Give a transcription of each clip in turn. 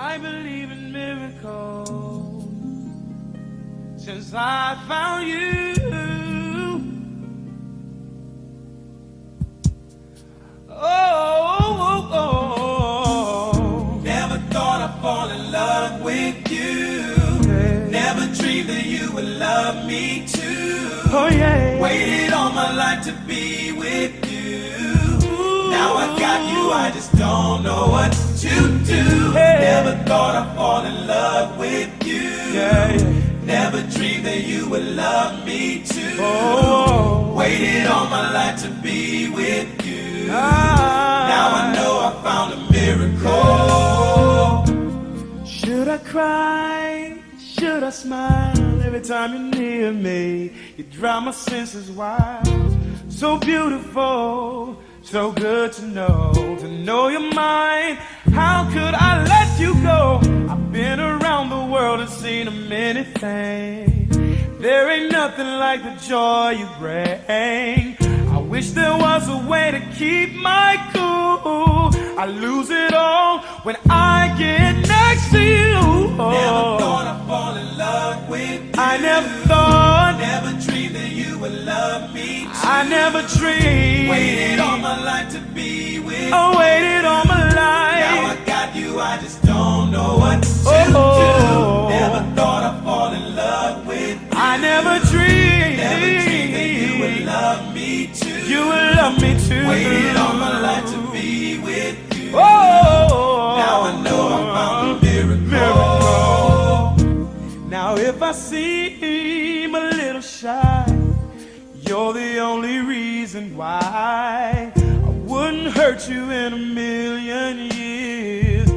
I believe in miracles since I found you. Oh, never thought I'd fall in love with you. Never dreamed that you would love me too. Oh yeah. Waited all my life to be with you. Now I got you, I just don't know what to do. Never thought I'd fall in love with you. Never dreamed that you would love me too. Waited all my life to be with you. Now I know I found a miracle. Should I cry? Should I smile? Every time you're near me, you drive my senses wild. So beautiful, so good to know you're mine. How could I let you go? I've been around the world and seen a many things. There ain't nothing like the joy you bring. I wish there was a way to keep my cool. I lose it all when I get next to you. Never thought I'd fall in love with you. I never thought. Never dreamed that you would love me too. I never dreamed. Waited all my life to be with you. I waited all my life. Now I got you, I just don't know what to do. Never thought I'd fall in love with you. I never dreamed. Never dreamed that you would love me too. You would love me too. Waited all my life to be with you. Now I know I found a miracle. Now if I seem a little shy, you're the only reason why. I wouldn't hurt you in a million years.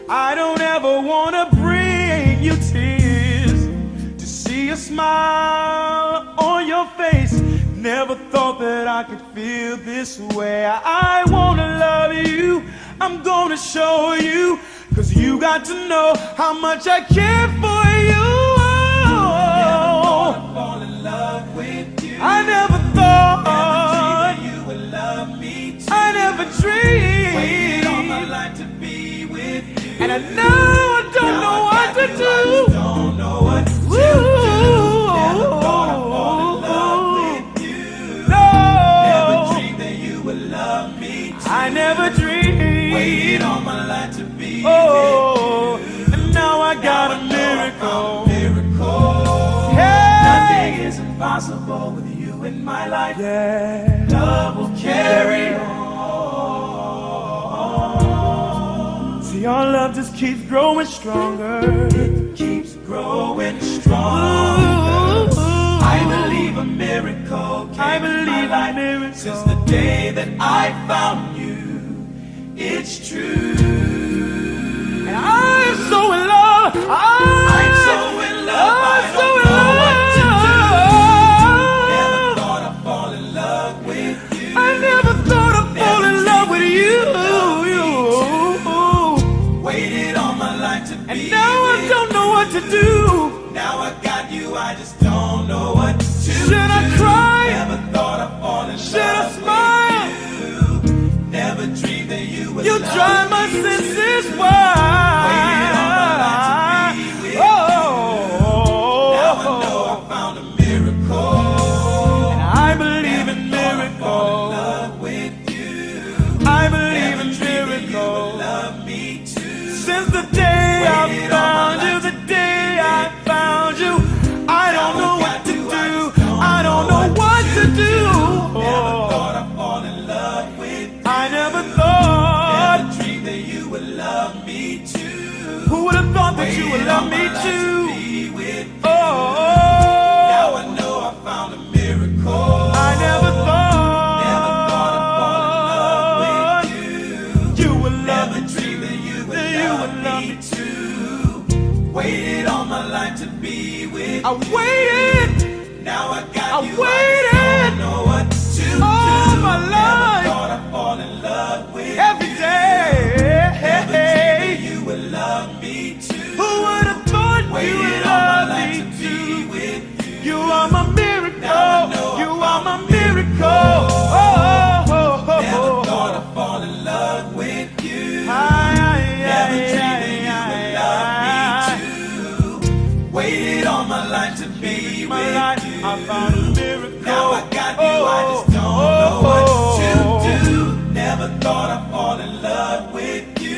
I don't ever want to bring you tears. To see a smile on your face, never thought that I could feel this way. I wanna love you, I'm gonna show you, 'cause you got to know how much I care for you. Never thought I'd fall in love with you. I never thought. Never dreamed that you would love me too. I never dreamed. Waited all my life to be with you. And I know I don't know what to do. I just don't know what to do. Never thought I'd fall in love with you. No. Never dreamed that you would love me too. I never dreamed. Waited all my life to be with you. And now I got a miracle. Hey. Nothing is impossible with you in my life. Love will carry on. See, our love just keeps growing stronger. It keeps growing stronger. I believe a miracle came in my life. Since the day that I found you, it's true. And I'm so in love. I'm so in love. I don't know what to do. Never thought I'd fall in love with you. I never thought I'd fall in love with you. Waited all my life to be. And now I don't know what to do. Now I got you, I just don't know what to do. Should I cry? Never thought I'd fall in love. Should I smile? Never dreamed that you would. You drive my senses wild. Waited all my life to be with you. Now I know I found a miracle. And I believe in miracles. I love with you. I believe in miracles. Love me too. Since the day I found you, the day I found you, I don't know what to do. I don't know what to do. Never thought I'd fall in love with you. I never thought. Never dreamed that you would love me too. Who would have thought that you would love me too? Now I know I found a miracle. I never thought. Never thought I'd fall in love with you. You would love me too. That you would love me too. Waited all my life to be with you. I waited. Now I got you. I waited. I don't know what to do. All my life. Never thought I'd fall in love with you. Every day. Never dreamed that you would love me too. Who would have thought you would love me too? You are my miracle. You are my miracle. Never thought I'd fall in love with you. Never dreamed that you would love me. blood with you.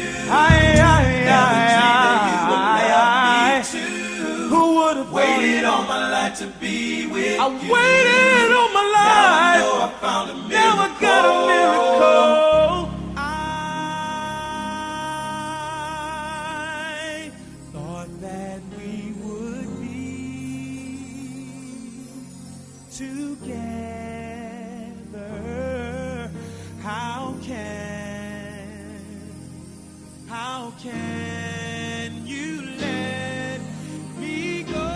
Who would have waited all my life to be with I you? Waited all my life. Now I know I found a miracle. Now I got a miracle. I thought that we would be together. How can you let me go?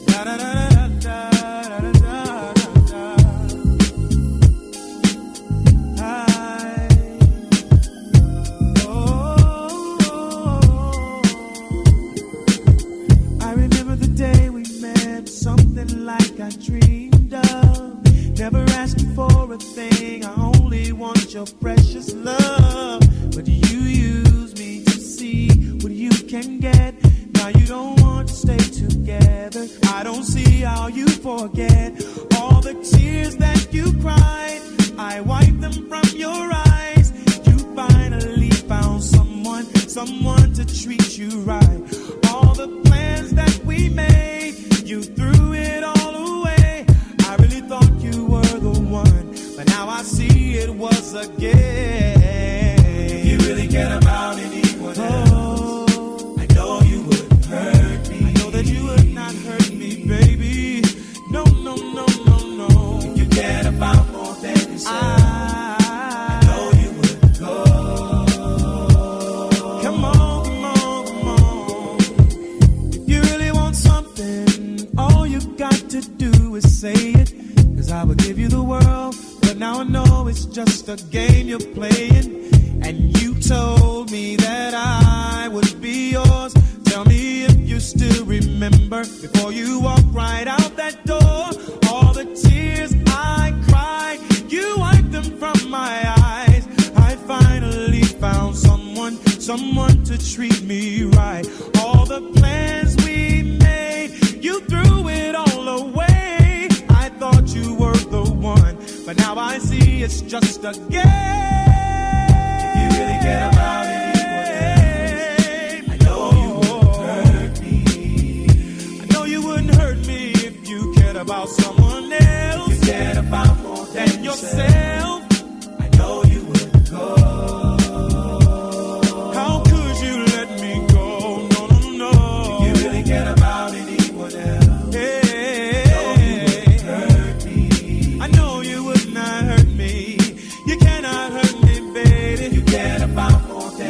Da da da da da da da da. I remember the day we met, something like I dreamed of. Never asking for a thing, I only want your precious love. But you use me to see what you can get. Now you don't want to stay together. I don't see how you forget all the tears that you cried. I wipe them from your eyes. You finally found someone to treat you right. All the plans that we made, you threw it all away. I really thought you were the one, but now I see it was a game. If you really cared about anyone else, I know you wouldn't hurt me. I know that you would not hurt me, baby. No, no, no, no, no. If you cared about more than yourself, I know you wouldn't go. Come on, come on, come on. If you really want something, all you got to do is say it. 'Cause I would give you the world, but now I know it's just a game you're playing. And you told me that I would be yours. Tell me if you still remember, before you walk right out that door, all the tears I cried, you wiped them from my eyes. I finally found someone to treat me right. All the plans we made, you threw it all away. I thought you were the one, but now I see it's just a game. If you really care about anyone else, I know you wouldn't hurt me. I know you wouldn't hurt me if you cared about someone else. If you cared about more than yourself. I know you wouldn't go. How could you let me go? No, no, no. If you really cared about anyone else, I know you would not hurt me. You cannot hurt me, baby. if you cared about more than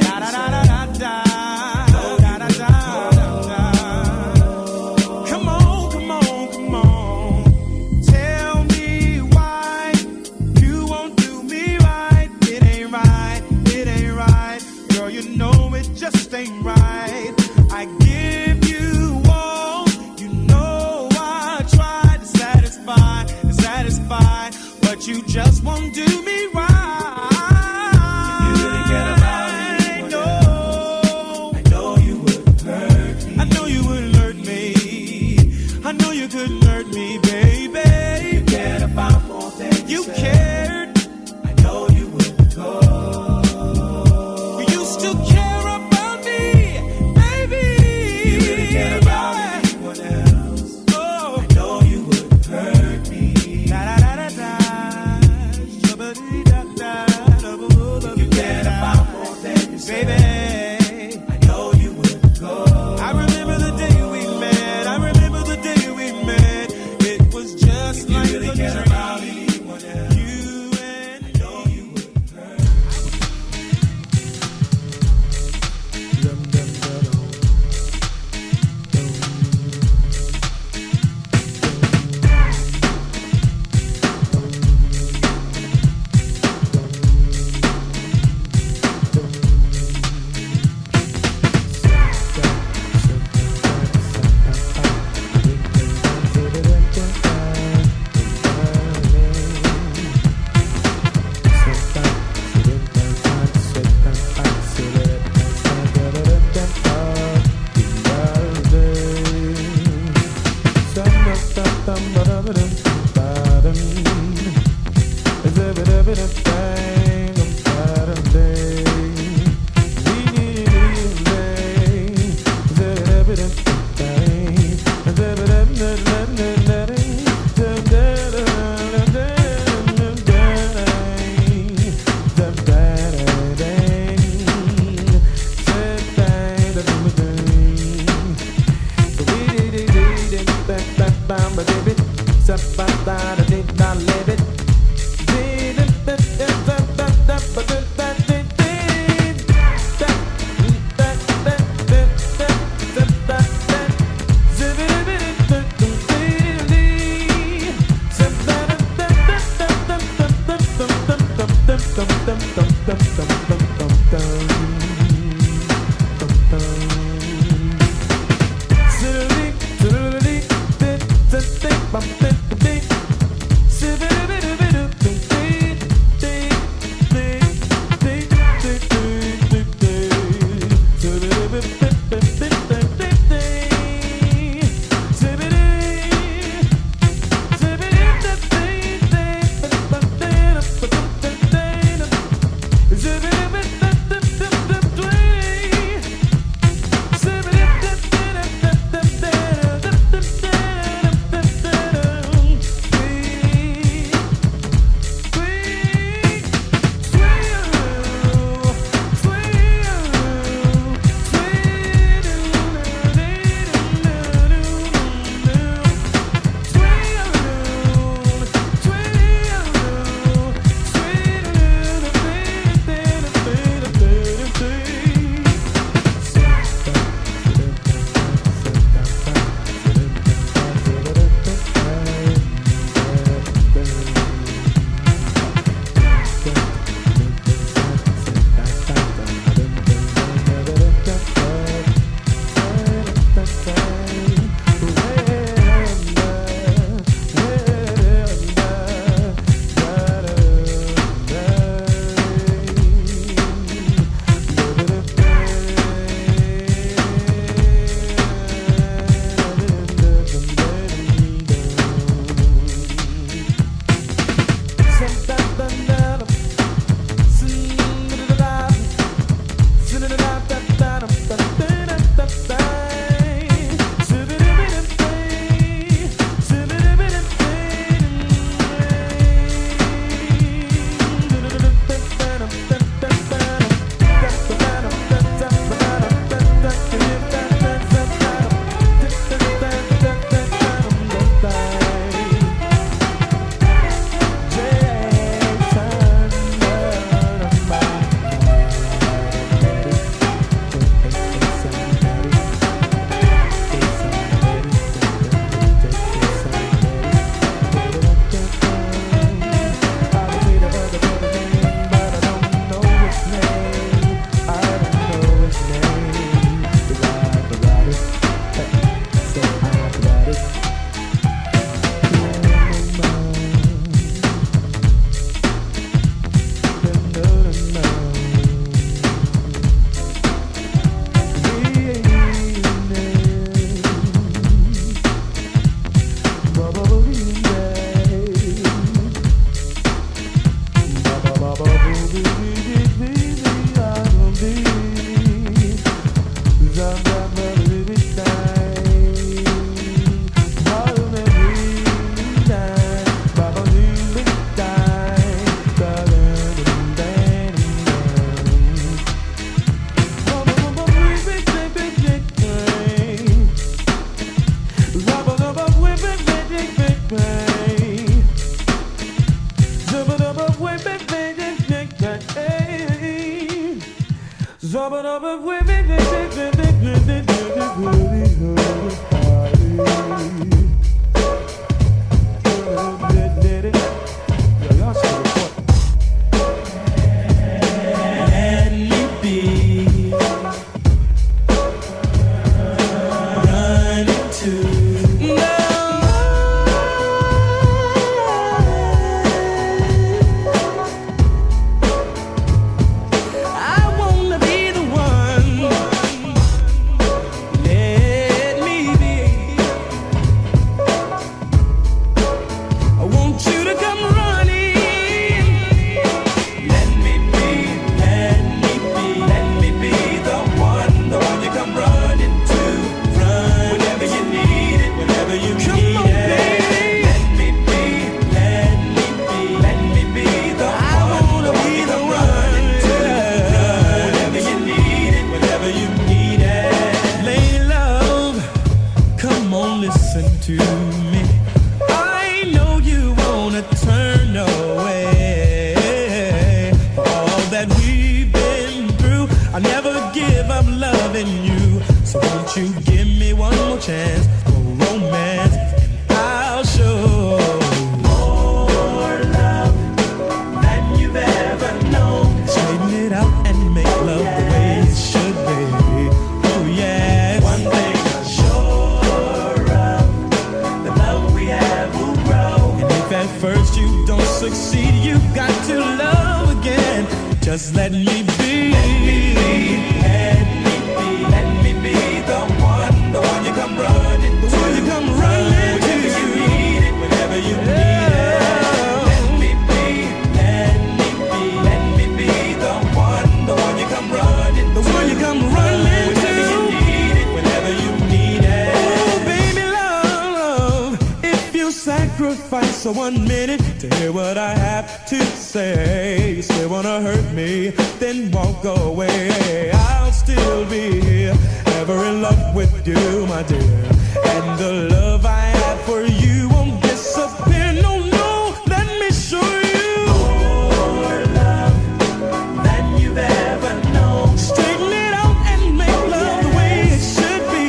Listen to me. you give me one more chance for romance, and I'll show more love than you've ever known. Straighten it out and make love the way it should be. Oh yes. One thing I'm sure of, the love we have will grow. And if at first you don't succeed, you got to love again. Just let me be. Let me be, let me be, let me be the one you come running to. The one you come running to. Whenever you need it, whenever you need it. Let me be, let me be, let me be the one you come running to. The one you come running to. Whenever you need it, whenever you need it. Oh, baby love, if you sacrifice 1 minute to hear what I have to say, you still wanna hurt me, then walk away. I'll still be here, ever in love with you, my dear. And the love I have for you won't disappear. No, no, let me show you More love than you've ever known. straighten it out and make love the way it should be.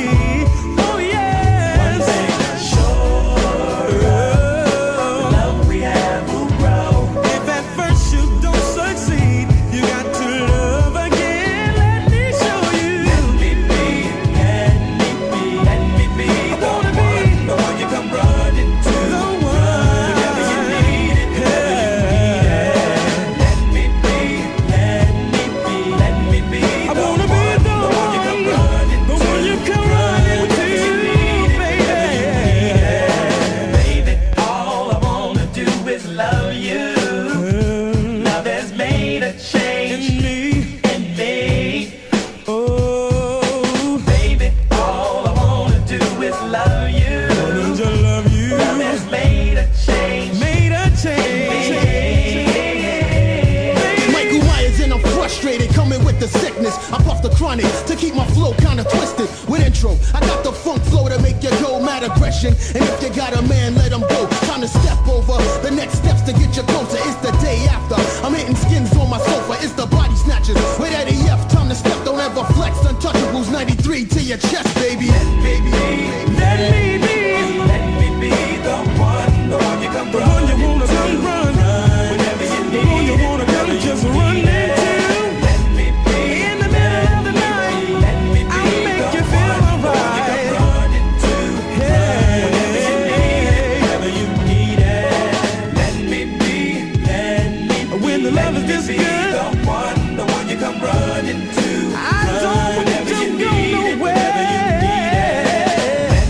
Oh yes. One thing I'm sure of, the love we have will grow. If at first you don't succeed, you got to love again. Let me show you. Let me be, let me be, let me be the one you come running to. The one. Whenever you need it, whenever you need it. Let me be, let me be, let me be I the wanna be the one you come one, running the to. one you come running to, Whenever you need it, whenever you need it. Baby, all I wanna do is love you. Love has made a change in me. in me. Oh, Baby, all I wanna do is love you. don't you love you? Love has made a change. Made a change. Michael Myers and I'm frustrated, coming with the sickness. I puff the chronic to keep my flow kinda twisted. With intro, I got the funk flow to make you go mad aggression. And if you got a man, let him go. Time to step over. The next steps to get you closer. It's the day after. I'm hitting skins on my sofa. It's the body snatchers. With Eddie F, time to step. Don't ever flex. Untouchables 93 to your chest, baby. Baby, Let me be let me be the one you come the one you wanna come run. whenever you The one you need wanna it, come just run into. let me be. In the middle of the night, Let me be I'll make the you feel one you alright. come running to. Whenever you need it, whenever you need it. Let me be, let me be. When the love is let me this be good, the one you come running to. I don't want Whenever to you go need it, nowhere. whenever you need it. Let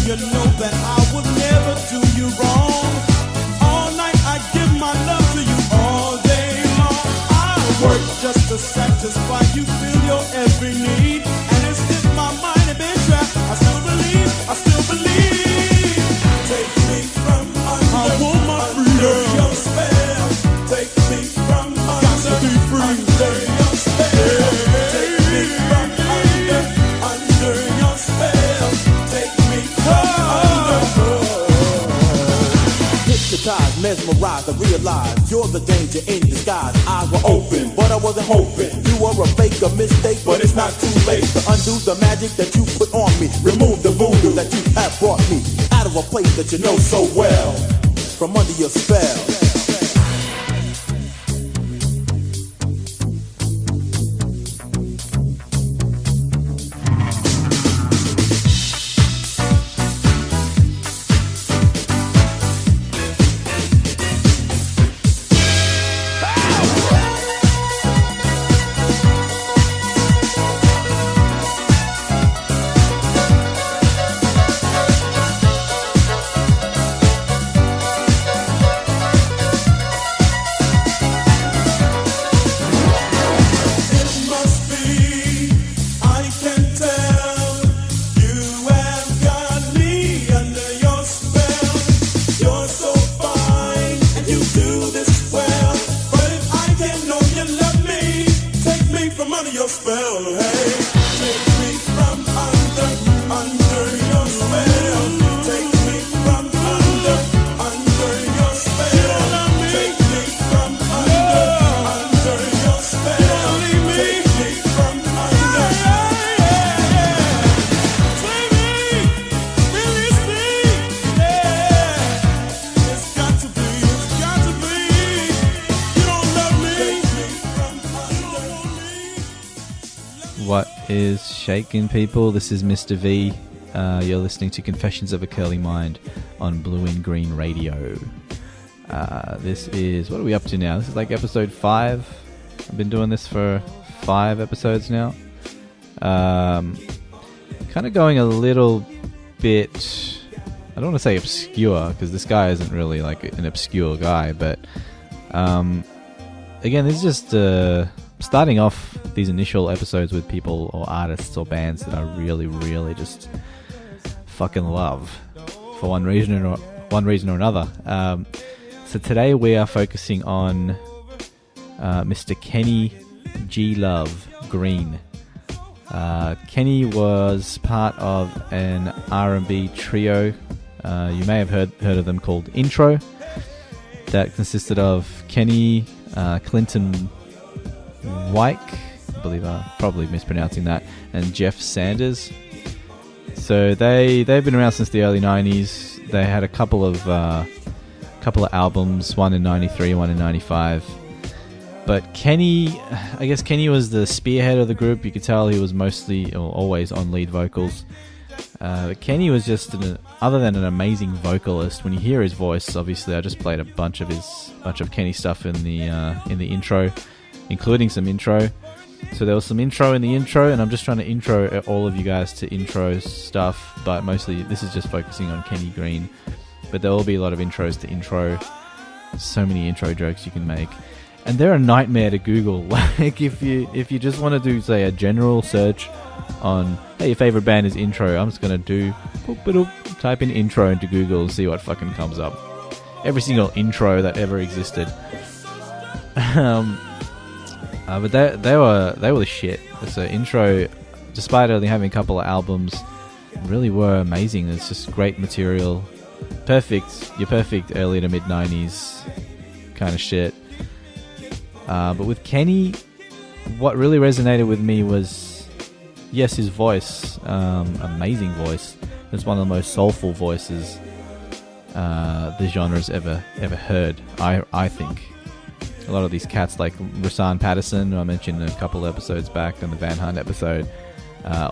you know that I will never do you wrong. All night I give my love to you all day long. I work just to satisfy you, feel your every need. And it's if my mind had been trapped, I still believe, I still believe. Take me from under, I want my freedom. Your spell. Take me from under, got to be free. Under your spell. Take me from under your spell. Take me from under. Hypnotized, mesmerized, I realized you're the danger in disguise. Eyes were open, but I wasn't hoping you were a fake, a mistake. But it's not too late to undo the magic that you put on me. Remove the voodoo that you have brought me out of a place that you know so well. From under your spell. Is shaking, people. This is Mr. V. You're listening to Confessions of a Curly Mind on Blue and Green Radio. This is, what are we up to now? This is like episode 5. I've been doing this for 5 episodes now. Kind of going a little bit, I don't want to say obscure, because this guy isn't really like an obscure guy, but again, this is just starting off these initial episodes with people or artists or bands that I really, really just fucking love for one reason or another. So today we are focusing on Mr. Kenny G. Love Greene. Kenny was part of an R&B trio. You may have heard of them, called Intro. That consisted of Kenny, Clinton Wyke, I believe I'm probably mispronouncing that, and Jeff Sanders. So they've been around since the early 90s. They had a couple of albums, one in 93, one in 95. But Kenny, I guess Kenny was the spearhead of the group. You could tell he was mostly or always on lead vocals. But Kenny was just other than an amazing vocalist. When you hear his voice, obviously I just played a bunch of Kenny stuff in the intro, including some intro. So there was some intro in the intro, and I'm just trying to intro all of you guys to intro stuff, but mostly this is just focusing on Kenny Greene. But there will be a lot of intros to intro. So many intro jokes you can make, and they're a nightmare to Google. Like if you just want to do, say, a general search on, hey, your favorite band is Intro, I'm just gonna type in intro into Google and see what fucking comes up. Every single intro that ever existed. But they were the shit. So Intro, despite only having a couple of albums, really were amazing. It's just great material. Your perfect early to mid 90s kind of shit. But with Kenny, what really resonated with me was, yes, his voice. Amazing voice. It's one of the most soulful voices the genre's ever heard, I think. A lot of these cats like Rasan Patterson, who I mentioned a couple of episodes back on the Van Hunt episode.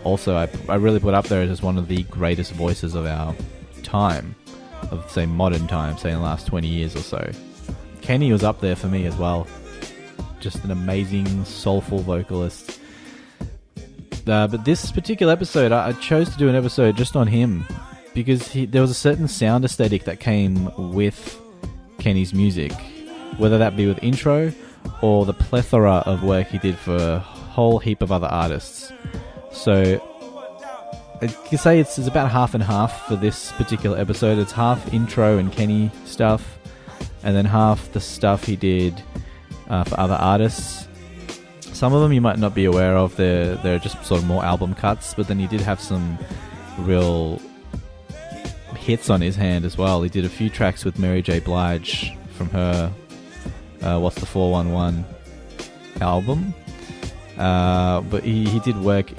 Also, I really put up there as one of the greatest voices of our time, of, say, modern time, say in the last 20 years or so. Kenny was up there for me as well. Just an amazing, soulful vocalist. But this particular episode, I chose to do an episode just on him. because there was a certain sound aesthetic that came with Kenny's music, whether that be with intro or the plethora of work he did for a whole heap of other artists. So I can say it's about half and half for this particular episode. It's half intro and Kenny stuff, and then half the stuff he did for other artists. Some of them you might not be aware of. They're just sort of more album cuts, but then he did have some real hits on his hand as well. He did a few tracks with Mary J. Blige from her What's the 411 album. But he did work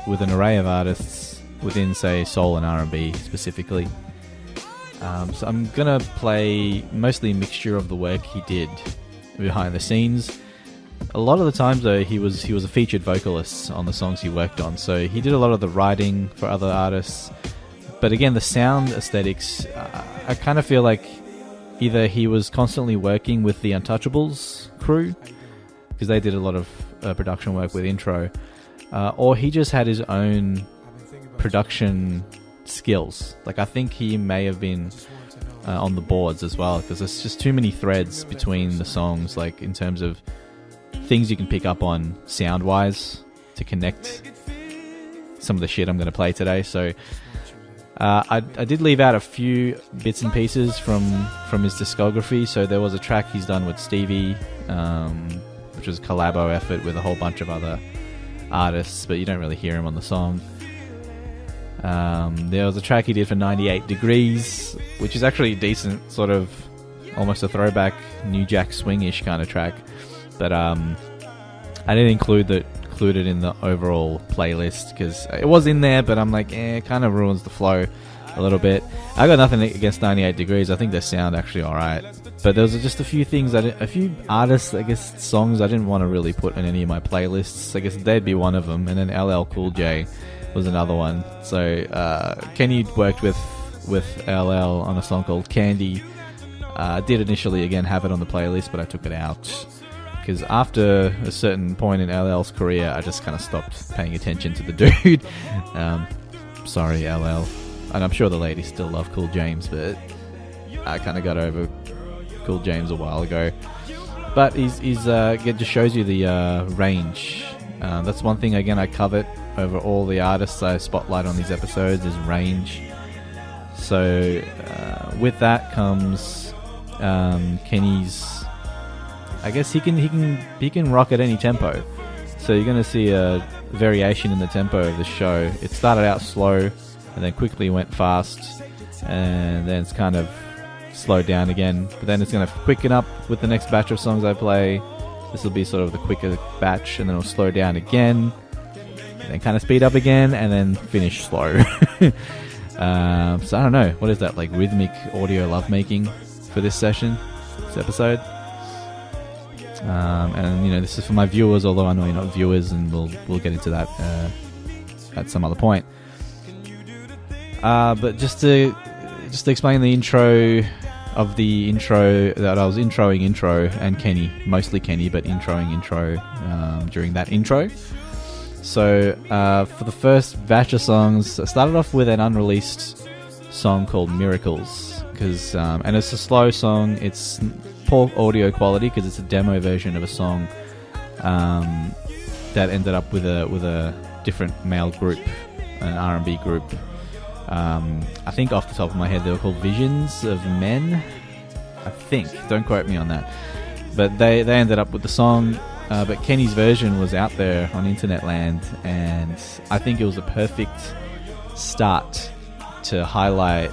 with an array of artists within, say, soul and R&B specifically. So I'm gonna play mostly a mixture of the work he did behind the scenes. A lot of the times though, he was a featured vocalist on the songs he worked on, so he did a lot of the writing for other artists. But again, the sound aesthetics, I kind of feel like either he was constantly working with the Untouchables crew, because they did a lot of production work with intro, or he just had his own production skills. Like, I think he may have been on the boards as well, because there's just too many threads between the songs, like in terms of things you can pick up on sound wise to connect some of the shit I'm going to play today. So I did leave out a few bits and pieces from his discography. So there was a track he's done with Stevie, which was a collabo effort with a whole bunch of other artists, but you don't really hear him on the song. There was a track he did for 98 Degrees, which is actually a decent, sort of almost a throwback New Jack Swing-ish kind of track. But I didn't include it in the overall playlist because it was in there, but I'm like, it kind of ruins the flow a little bit. I got nothing against 98 Degrees. I think their sound actually alright. But there was just a few things, a few artists, I guess, songs I didn't want to really put in any of my playlists. I guess they'd be one of them, and then LL Cool J was another one. So Kenny worked with LL on a song called Candy. I did initially again have it on the playlist, but I took it out because after a certain point in LL's career, I just kind of stopped paying attention to the dude. Sorry, LL, and I'm sure the ladies still love Cool James, but I kind of got over Cool James a while ago. But it just shows you the range. That's one thing again I covet over all the artists I spotlight on these episodes is range. So with that comes Kenny's. I guess he can rock at any tempo. So you're going to see a variation in the tempo of the show. It started out slow and then quickly went fast, and then it's kind of slowed down again. But then it's going to quicken up with the next batch of songs I play. This will be sort of the quicker batch, and then it'll slow down again, and then kind of speed up again, and then finish slow. So I don't know, what is that, like rhythmic audio lovemaking for this session, this episode? And this is for my viewers, although I know you're not viewers, and we'll get into that at some other point. But just to explain the intro of the intro, that I was introing intro and Kenny, mostly Kenny, but introing intro during that intro. So for the first batch of songs, I started off with an unreleased song called Miracles, and it's a slow song. It's poor audio quality because it's a demo version of a song that ended up with a different male group, an R&B group. I think off the top of my head they were called Vizions of Men, I think, don't quote me on that, but they ended up with the song, but Kenny's version was out there on internet land, and I think it was a perfect start to highlight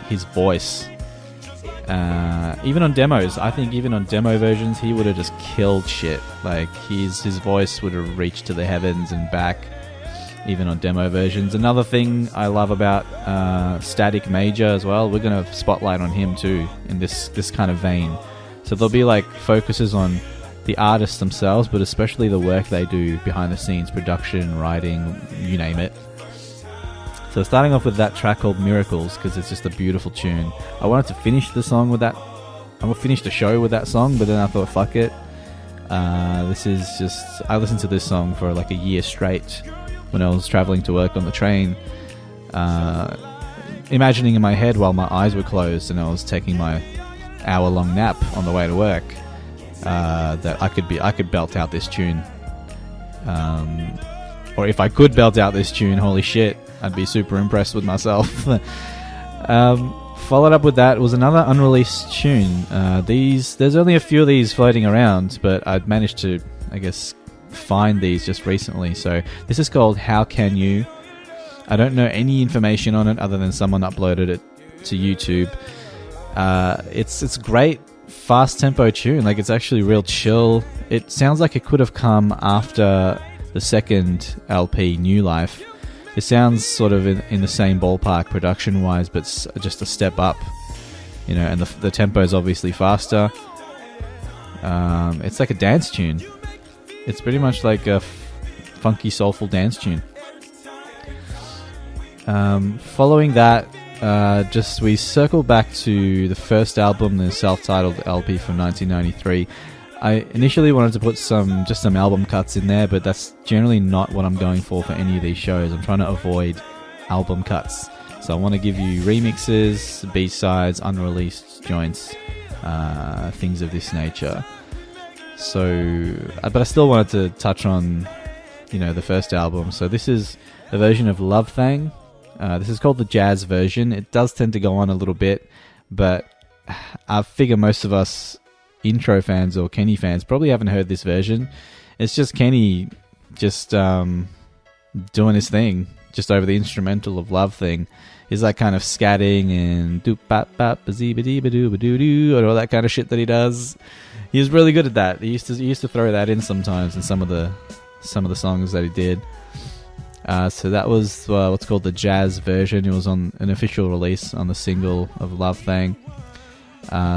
his voice. Even on demos, I think even on demo versions he would have just killed shit. Like his voice would have reached to the heavens and back, even on demo versions. Another thing I love about Static Major as well, we're going to spotlight on him too in this kind of vein. So there'll be like focuses on the artists themselves, but especially the work they do behind the scenes, production, writing, you name it. So starting off with that track called Miracles, because it's just a beautiful tune. I wanted to finish the song with that. I will finish the show with that song, but then I thought, fuck it. This is just, I listened to this song for like a year straight when I was traveling to work on the train. imagining in my head while my eyes were closed and I was taking my hour-long nap on the way to work, that I could belt out this tune. Or if I could belt out this tune, holy shit, I'd be super impressed with myself. Followed up with that was another unreleased tune. There's only a few of these floating around, but I'd managed to, I guess, find these just recently. So this is called How Can You? I don't know any information on it other than someone uploaded it to YouTube. It's great, fast tempo tune. Like, it's actually real chill. It sounds like it could have come after the second LP, New Life. It sounds sort of in the same ballpark production wise, but just a step up, you know. And the tempo is obviously faster. It's like a dance tune. It's pretty much like a funky, soulful dance tune. Following that, we circle back to the first album, the self-titled LP from 1993. I initially wanted to put some album cuts in there, but that's generally not what I'm going for any of these shows. I'm trying to avoid album cuts. So I want to give you remixes, B-sides, unreleased joints, things of this nature. So, but I still wanted to touch on, the first album. So this is a version of Love Thang. This is called the jazz version. It does tend to go on a little bit, but I figure most of us intro fans or Kenny fans probably haven't heard this version. It's just Kenny doing his thing just over the instrumental of Love Thing. He's like kind of scatting and doop bap bap bazee ba dee ba doo ba doo doo and all that kind of shit that he does. He was really good at that. He used to throw that in sometimes in some of the songs that he did. So that was what's called the jazz version. It was on an official release on the single of Love Thang.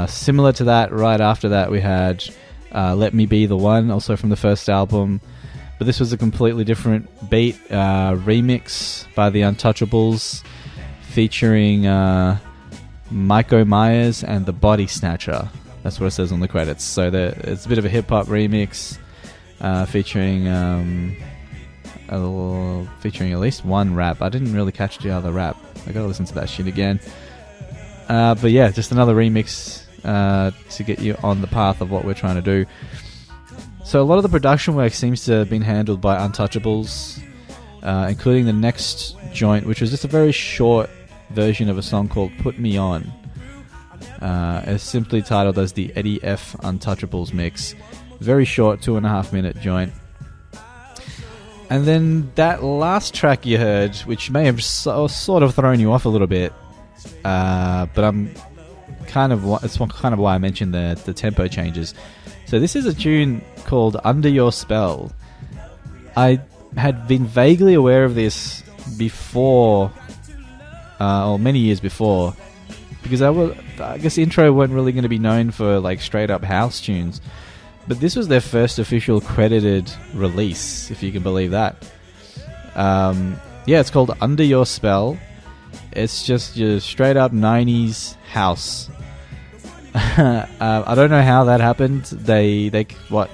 Similar to that, right after that, we had Let Me Be The One, also from the first album. But this was a completely different beat, remix by the Untouchables, featuring Miko Myers and The Body Snatcher. That's what it says on the credits. So it's a bit of a hip-hop remix, featuring at least one rap. I didn't really catch the other rap. I gotta listen to that shit again. But yeah, just another remix to get you on the path of what we're trying to do. So a lot of the production work seems to have been handled by Untouchables, including the next joint, which was just a very short version of a song called Put Me On. It's simply titled as the Eddie F. Untouchables mix. Very short, 2.5 minute joint. And then that last track you heard, which may have sort of thrown you off a little bit, but it's kind of why I mentioned the tempo changes. So this is a tune called Under Your Spell. I had been vaguely aware of this before, or many years before, because I guess Intro weren't really going to be known for like straight up house tunes. But this was their first official credited release, if you can believe that. It's called Under Your Spell. It's just your straight up 90s house. I don't know how that happened.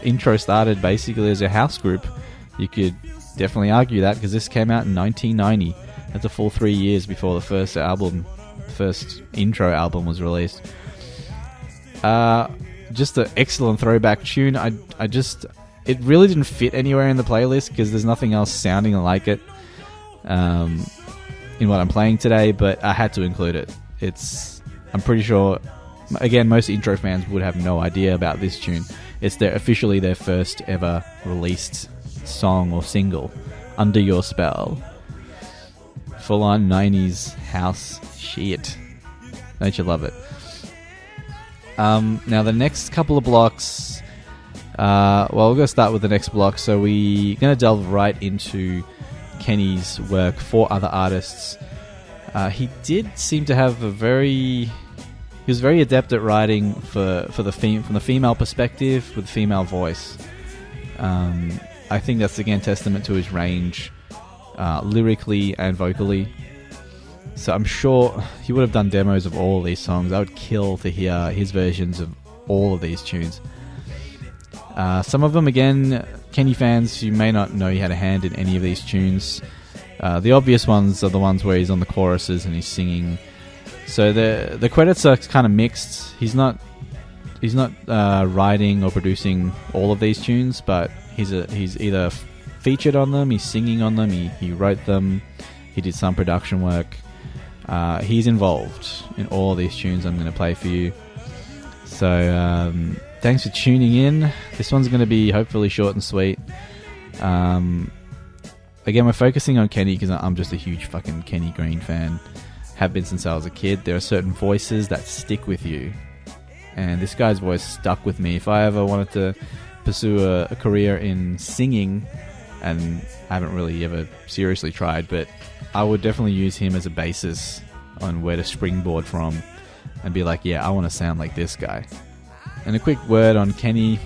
Intro started basically as a house group. You could definitely argue that, because this came out in 1990. That's a full 3 years before the first Intro album was released. Just an excellent throwback tune. It really didn't fit anywhere in the playlist because there's nothing else sounding like it in what I'm playing today, but I had to include it. I'm pretty sure, again, most Intro fans would have no idea about this tune. It's officially their first ever released song or single, Under Your Spell. Full on 90s house shit. Don't you love it? Now the next couple of blocks, we're going to start with the next block. So we're going to delve right into Kenny's work for other artists. He did seem to have he was very adept at writing from the female perspective with female voice. I think that's again testament to his range, lyrically and vocally. So I'm sure he would have done demos of all of these songs. I would kill to hear his versions of all of these tunes. Some of them, again, Kenny fans, you may not know he had a hand in any of these tunes. The obvious ones are the ones where he's on the choruses and he's singing So the credits are kind of mixed. He's not writing or producing all of these tunes, but he's either featured on them, he's singing on them, he wrote them, he did some production work. He's involved in all these tunes I'm going to play for you. So thanks for tuning in. This one's going to be hopefully short and sweet. Again, we're focusing on Kenny because I'm just a huge fucking Kenny Greene fan. Have been since I was a kid. There are certain voices that stick with you, and this guy's voice stuck with me. If I ever wanted to pursue a career in singing, and I haven't really ever seriously tried, but I would definitely use him as a basis on where to springboard from and be like, yeah, I want to sound like this guy. And a quick word on Kenny.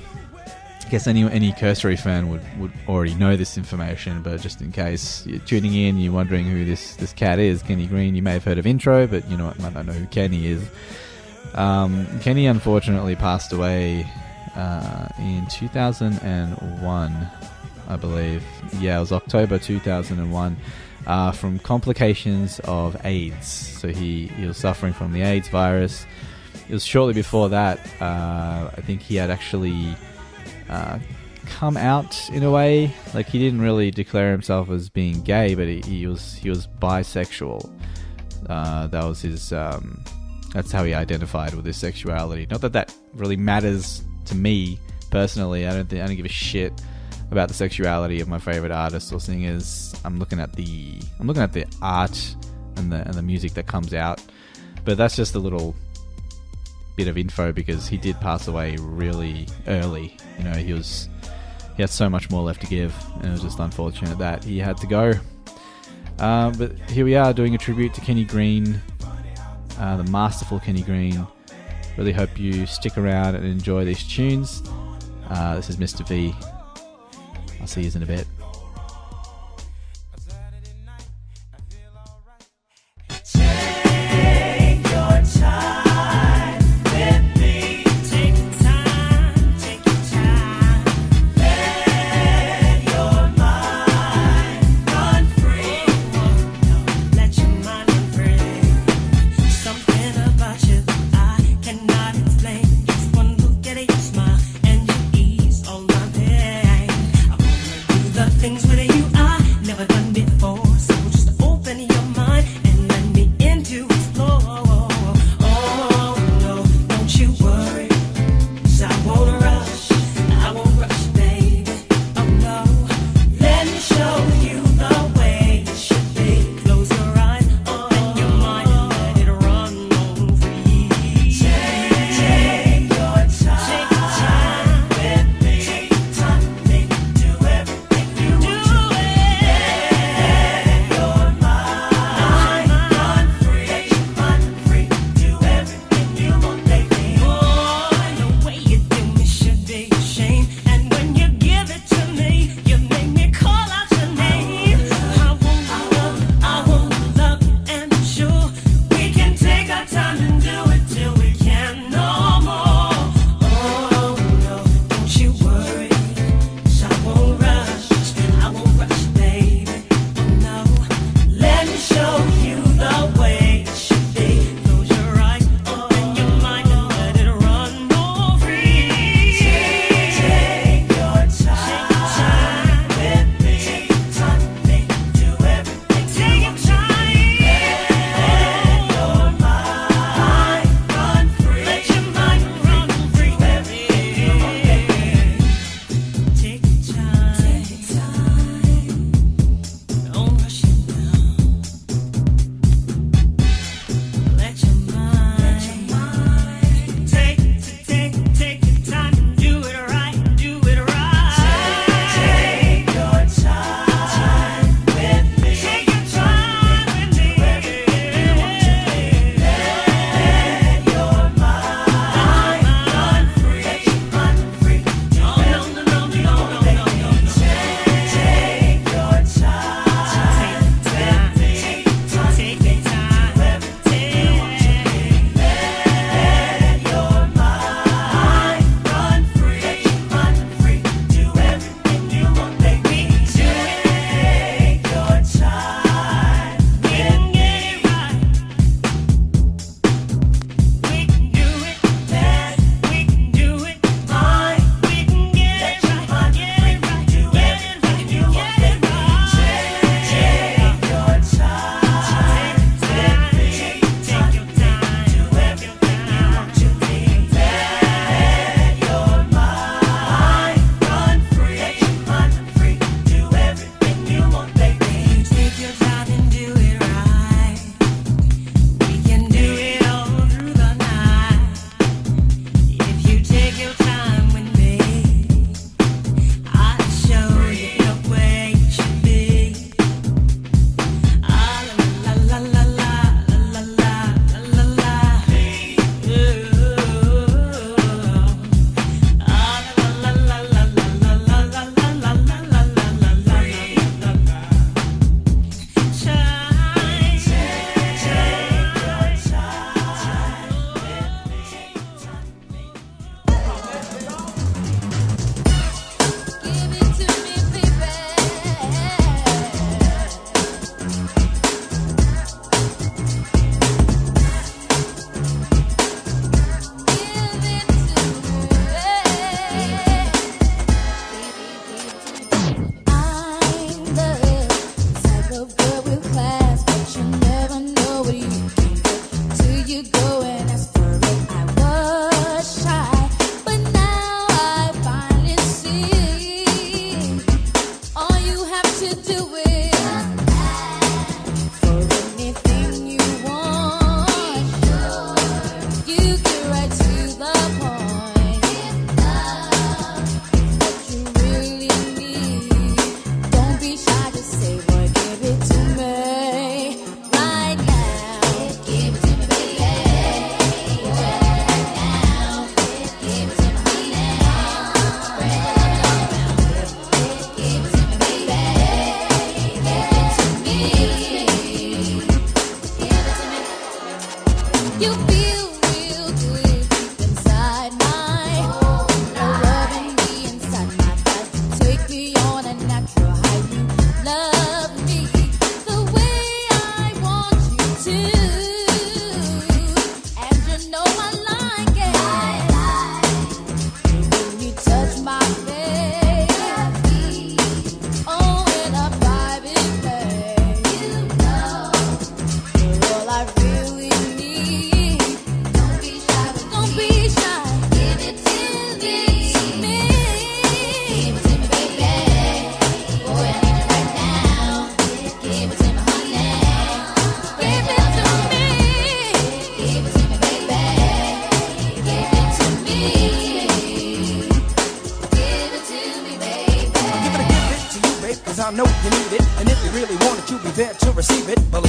I guess any cursory fan would already know this information, but just in case you're tuning in, you're wondering who this cat is, Kenny Greene, you may have heard of Intro, but you know what, might not know who Kenny is. Kenny unfortunately passed away in 2001, I believe. Yeah, it was October 2001, from complications of AIDS. So he was suffering from the AIDS virus. It was shortly before that. I think he had actually come out in a way. Like, he didn't really declare himself as being gay, but he was bisexual. That was his. That's how he identified with his sexuality. Not that really matters to me personally. I don't give a shit about the sexuality of my favorite artists or singers. I'm looking at the art and the music that comes out. But that's just a little bit of info because he did pass away really early. You know, he had so much more left to give, and it was just unfortunate that he had to go. But here we are doing a tribute to Kenny Greene, the masterful Kenny Greene. Really hope you stick around and enjoy these tunes. This is Mr. V. I'll see you in a bit. The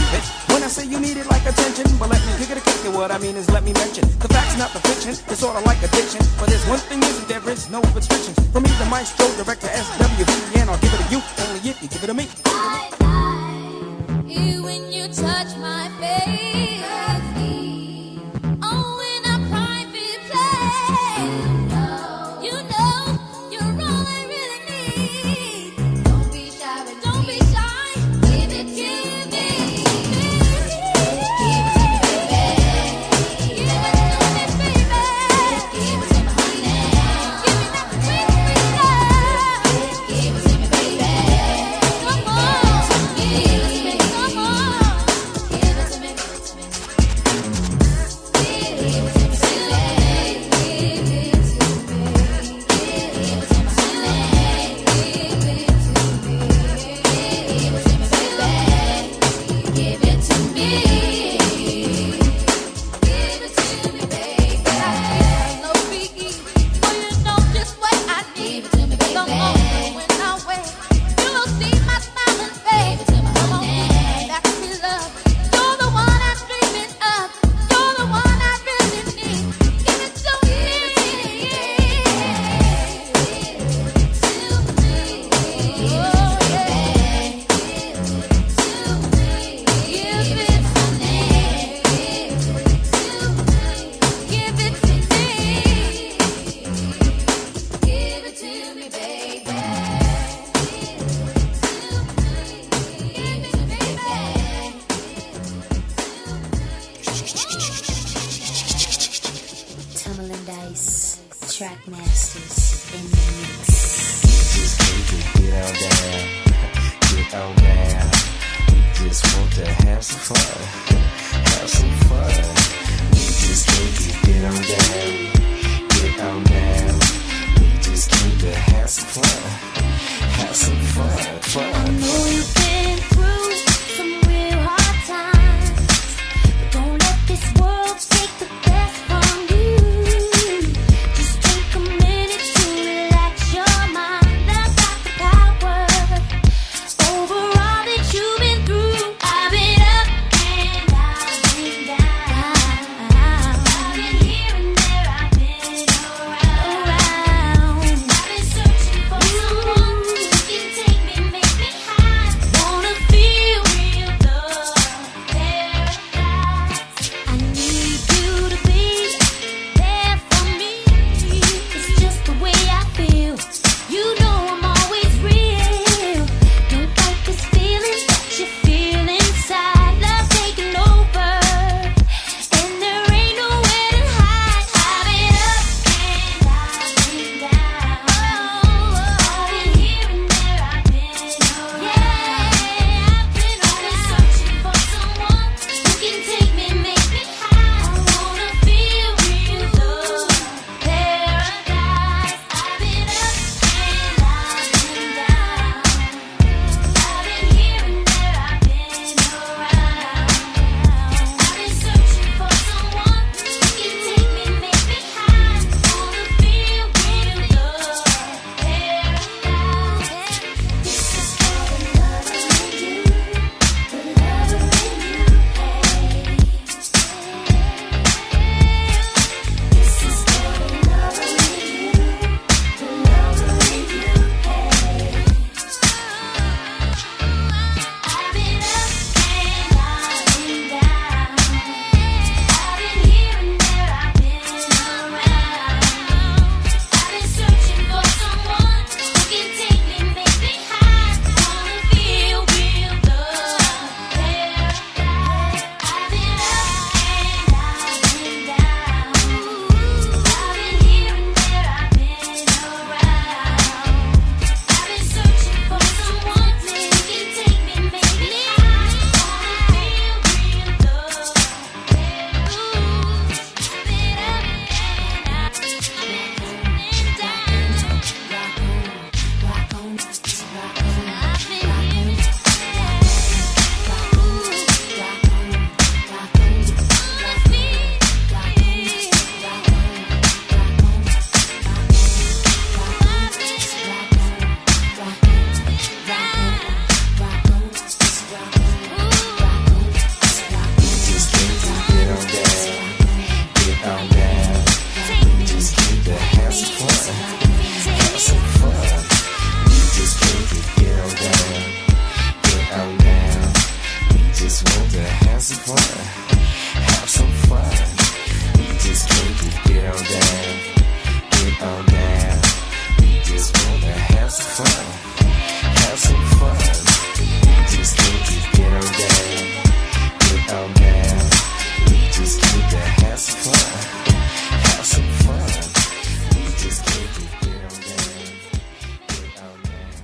believe it. When I say you need it like attention, but let me kick it, what I mean is let me mention the facts, not the fiction. It's sort of like addiction, but there's one thing is there is no restrictions. From me, the maestro, director, SWV, and I'll give it to you only if you give it to me. You when you touch my face. Oh, in a private place. You know you're all I really need. Don't be shy, don't be shy. Give it to me. Give it to me, baby. Give it to me, baby. Give it to me, honey. Give me that sweet, sweet love. Give it to me, baby. Come on, give it to me, come on. Give it to me, give it to me. Track masters in the mix. Just need to get on down, get on down. We just want to have some fun, have some fun. We just need to get on down, get on down. We just need to have some fun, have some fun, fun. I know you've been through some real hard times, but don't let this world take the best from you. Just take a minute to relax your mind. I got the power over all that you've been through. I've been up and I've been down. I've been here and there. have some fun. Have some fun. We just came to get on down. Get on down. We just wanna have some fun. Have some fun. We just came to get on down. Get on down. We just came to have some fun. Have some fun. We just came to get on down. Get on down.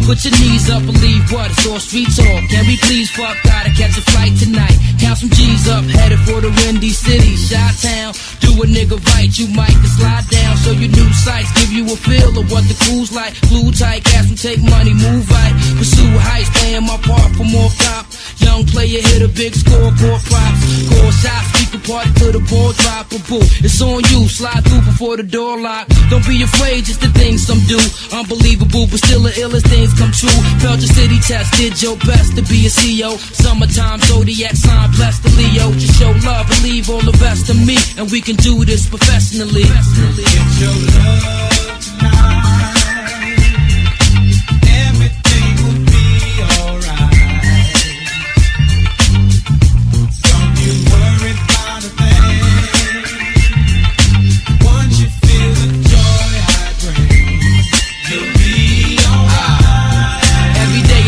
Put your knees up, believe what? It's all street talk. Can we please fuck? Gotta catch a flight tonight. Count some G's up, headed for the windy city. Chi-town, do a nigga right. You might can slide down, show you new sights. Give you a feel of what the crew's like. Glue tight, gas will take money, move right. Pursue heights, playing my part for more cop. Young player hit a big score, core props. Core shots, we can party till the ball drop. But boo, it's on you, slide through before the door lock. Don't be afraid, just the things some do. Unbelievable, but still the illest things come true. Felt your city test, did your best to be a CEO. Summertime, zodiac sign, blessed the Leo. Just show love, believe all the best of me, and we can do this professionally. Get your love tonight. Everything will be alright. Don't you worry about a thing. Once you feel the joy I bring, you'll be alright. Every day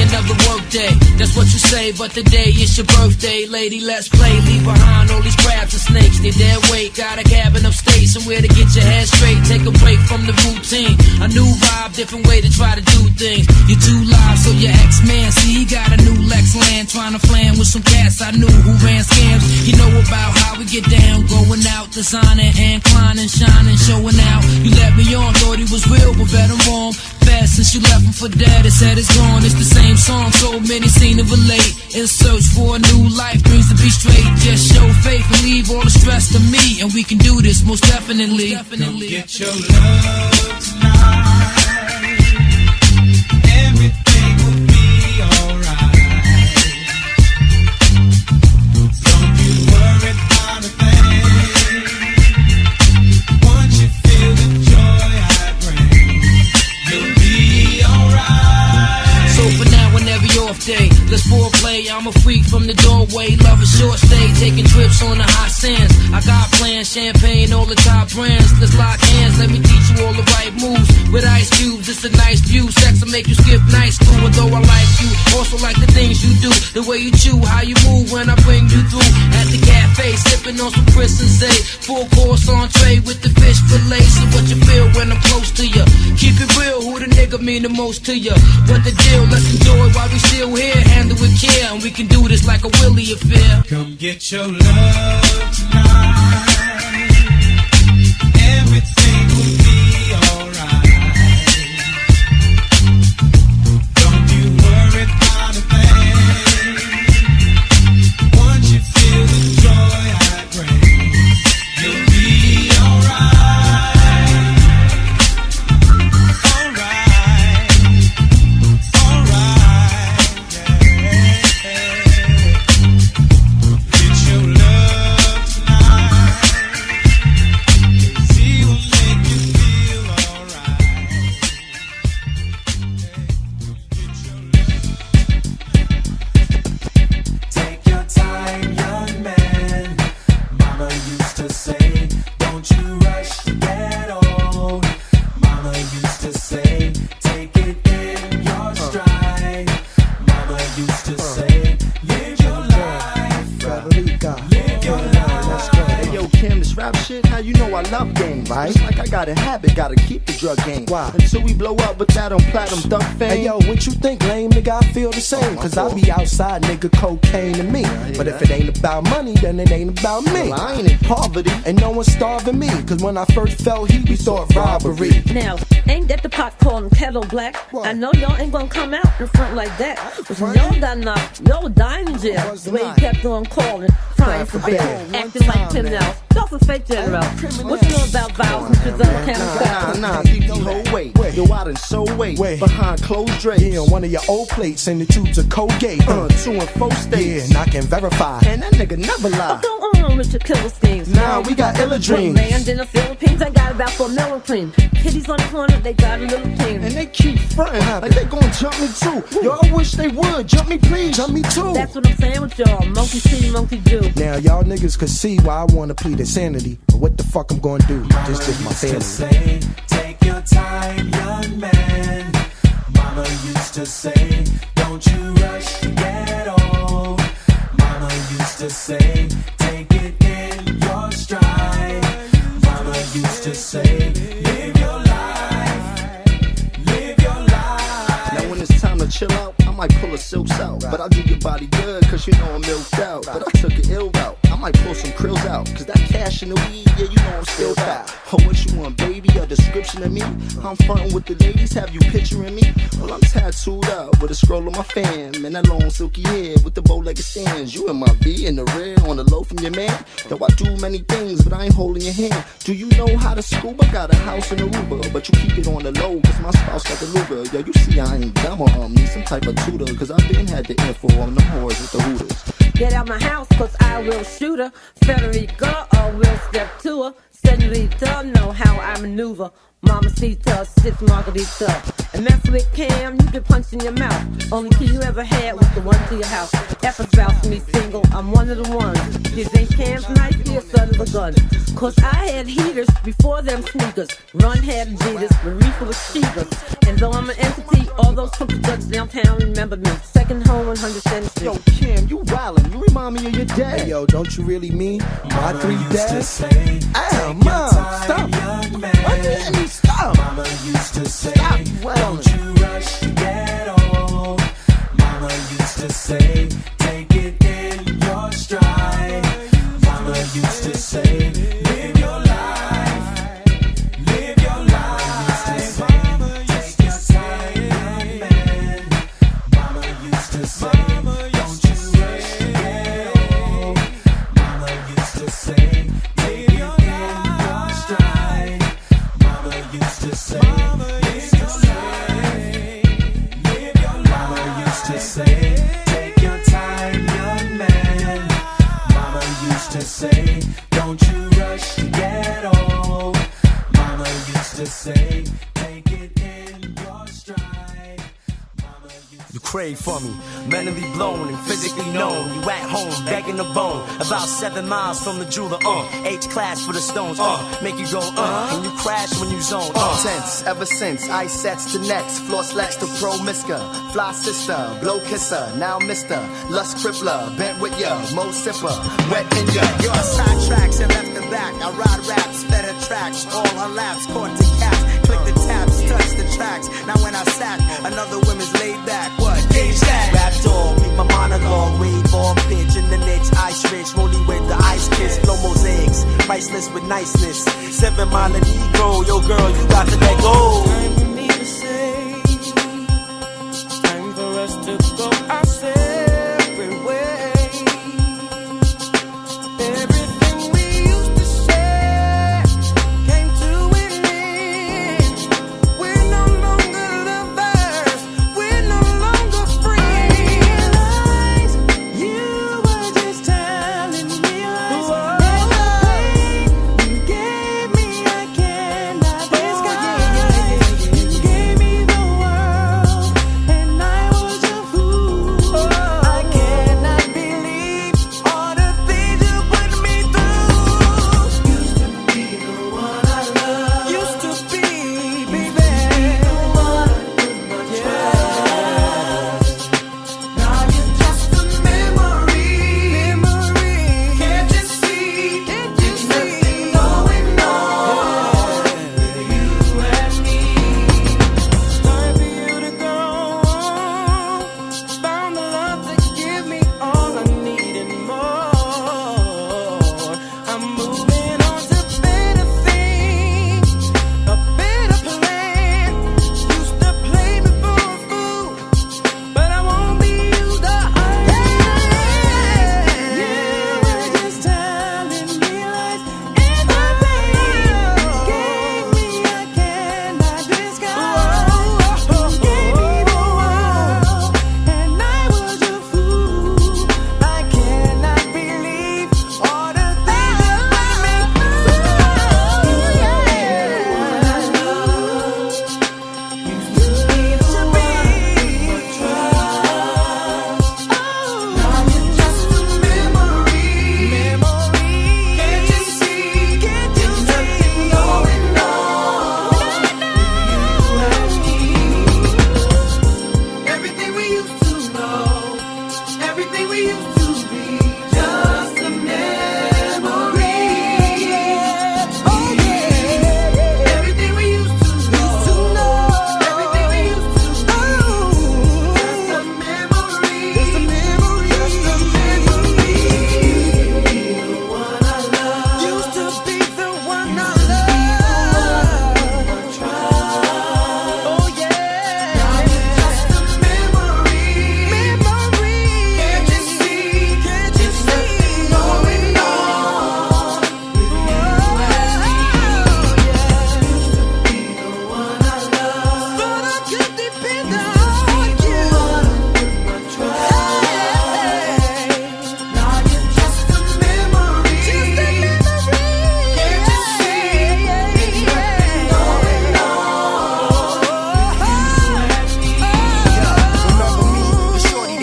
That's what you say, but today it's your birthday, lady. Let's play. Leave behind all these crabs and snakes. They dead weight. Got a cabin upstate, somewhere to get your head straight. Take a break from the routine. A new vibe, different way to try to do things. You're too live, so your ex-man, see, he got a new Lex land. Trying to flam with some cats I knew who ran scams. He know about how we get down. Going out, designing and climbing, shining, showing out. You let me on, thought he was real, but bet I'm wrong. Fast since you left him for dead, it said it's gone. It's the same song, so many seen to relate. In search for a new life, dreams to be straight. Just show faith and leave all the stress to me, and we can do this most definitely. Come get your love tonight. Everything will be alright. Don't you worry about a thing. Once you feel the joy I bring, you'll be alright. So for now, whenever you're off day, let's foreplay. I'm a freak from the doorway. Love a short stay, taking trips on the hot sands. I got plans, champagne, all the top brands. Let's lock hands, let me teach you all the right moves. With ice cubes, it's a nice view. Sex will make you skip night school. Although I like you, also like the things you do. The way you chew, how you move when I bring you through. At the cafe, sipping on some Chris and Zay. Full course entree with the fish fillet. So what you feel when I'm close to you? Keep it real, who the nigga mean the most to you? What the deal? Let's enjoy while we still here. Handle with care, and we can do this like a Willie affair. Come get your love tonight. Everything will be alright. Don't you worry about a thing. Once you feel the joy I bring, you'll be alright. Alright, yeah. Get your love tonight. 'Cause he will make you feel alright. Get your love. Take your time, young man. Mama used to say, don't you rush to get old. Mama used to say, take it in your stride. Mama used to say, live your life. Live your life. Hey yo, Kim, this rap shit, how you know I love game, right? It's like I got a habit, gotta keep the drug game. Why? Until we blow up with that on platinum duck fame. Hey yo, what you think, lame nigga? I feel the same. Cause I be outside, nigga, cocaine to me. But if it ain't about money, then it ain't about me. Well, I ain't in poverty. And no one's starving me. Cause when I first felt heat, we thought robbery. Now, ain't that the pot calling kettle black? I know y'all ain't gonna come out in front like that. But y'all done knocked, y'all dying in jail. The way you kept on calling, crying for bail, acting like criminals. Y'all for fake general. What you know about violence and other Nah, keep the whole weight. Yo, I done so wait behind closed drapes. Yeah, on one of your old plates in the tubes of Colgate. 2 and 4 states. Yeah, and I can verify. And that nigga never lie. Don't own Richard Killer schemes. Nah, we got iller dreams. Land in the Philippines, I got about 4 million cream. Kitties on the corner, they got a little team. And they keep frontin' like they gon' jump me too. Yo, I wish they would. Jump me please. Jump me too. That's what I'm saying with y'all. Monkey see, monkey do. Now y'all niggas could see why I wanna plead insanity. But what the fuck I'm gonna do? This is my family. Say, take your time, young man. Mama used to say, don't you rush to get old. Mama used to say, take it in your stride. Mama used to say, live your life. Live your life. Now when it's time to chill out, I might pull a silks out. But I'll do your body good, cause you know I'm milked out. But I took an ill route. I might pull some krills out. Cause that cash in the weed, yeah, you know I'm still out. Oh, what you want, baby? A description of me? I'm frontin' with the ladies, have you picturing me? Well, I'm tattooed out with a scroll on my fam. And that long silky hair with the bow-legged stands. You in my V in the rear, on the low from your man. Though I do many things, but I ain't holding your hand. Do you know how to scuba? Got a house in Aruba, but you keep it on the low, cause my spouse got the Luger. Yo, you see I ain't dumb or need some type of tutor, cause I've been had the info on the whores with the hooters. Get out my house, cause I will shoot her. Federica, or will step to her. Senorita, know how I maneuver. Mamacita, sips margarita. And mess with Cam, you get punched in your mouth. Only key you ever had was the one to your house. Efforts vouch for me single, I'm one of the ones. You think Cam's nice, be a son of a gun. Cause I had heaters before them sneakers. Run had Adidas, but Reefer was cheapers. And though I'm an entity, all those crooked thugs downtown remember me. Second home, 100th Street. Yo, Kim, you wildin'. You remind me of your dad. Hey, yo, don't you really mean my three dads? Ow, Mom, stop. Stop. Mama used to say, stop don't you rush to get old. Mama used to say, take it in your stride. Mama used to say, live your life. Live your life. Take your time, young man. Mama used to say, don't you rush to get old. Mama used to say, take it in your stride. Mama used to say, live your life. Live your life. Mama used to say, take your time, young man. Mama used to say, don't you rush to get old. Mama used to say, take it in your stride. Mama used You crave for me, mentally blown and physically known. You at home, begging the bone. About 7 miles from the jeweler, H-class for the stones, make you go, and you crash when you zone, Tense, ever since, ice sets to next. Floss lex to pro miska. Fly sister, blow kisser, now mister. Lust crippler, bent with ya, mo sipper, wet in ya. Yo, I side tracks and left and back. I ride raps, fed her tracks, all her laps, caught the caps, click the tabs, touch the tracks. Now when I sack, another woman's laid back. What? Gauge that. Rap dog, read my monologue, wave on pitch in the niche, ice rich, rolling with the ice kiss, flow mosaics, priceless with niceness. 7 Mile and Negro, yo girl, you got to let go. Time for me to say, time for us to go our separate ways. Everything we used to say came to an end. We're no longer lovers, we're no longer friends. You were just telling me lies. And the pain you gave me, I cannot disguise. You gave me the world, and I was a fool. I cannot believe all the things you put me through. Used to be the one I loved. Used to be, baby. The one I put my trust. Now you're just a memory. Can't you see? Can't you see? Going on with you and me. Time for you to go on. Found the love to give me all I need and more. I'm moving on to better things, a better plan. Used to play me for a fool, but I won't be used up. You were just telling me lies, and the pain you gave me, I cannot disguise. You gave me the world, and I was a fool. I cannot believe all the things you put me through. Used to be the one I trust. Now you're just a memory. Can't you see? Can't you see? Going on with you and me. Everything we used to know, everything we used to be, just a memory. Oh yeah, everything we used to know, everything we used to be, just a memory. Just a memory. Used to be the one I love. Oh yeah. Now you're just a memory. Can't you see?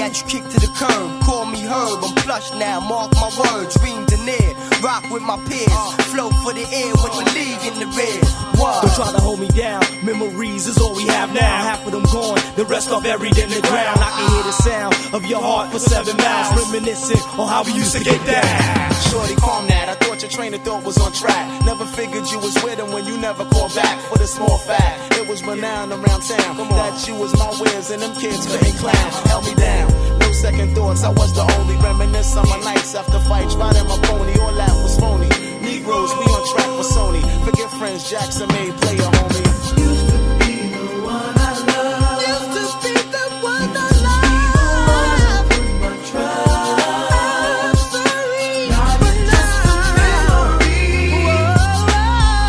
that you kick to the curb. Call me Herb, I'm plush now, mark my words. Dream to near, rock with my peers. Flow for the air with the league in the rear. Don't try to hold me down, memories is all we have now. Half of them gone, the rest are buried in the ground. I can hear the sound of your heart for 7 miles, reminiscing on how we used to get down. Shorty, calm that. I thought your train of thought was on track. Never figured you was with him when you never called back for the small fact. It was renowned around town that you was my whiz and them kids couldn't clown. Held me down, no second thoughts. I was the only reminisce on my nights after fights, riding my pony. All that was phony. Negroes, we on track for Sony. Forget friends, Jackson made player, homie. Used to be the one I love. Used to be the one I love. Put my trust. Sorry, Now but it's just a memory.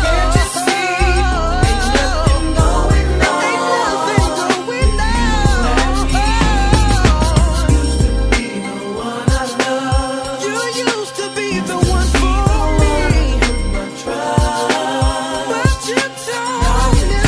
Can't you see? Ain't nothing going on. Ain't nothing going on. Used to be the one I love. You used to be the one for me, Put my trust. but you told me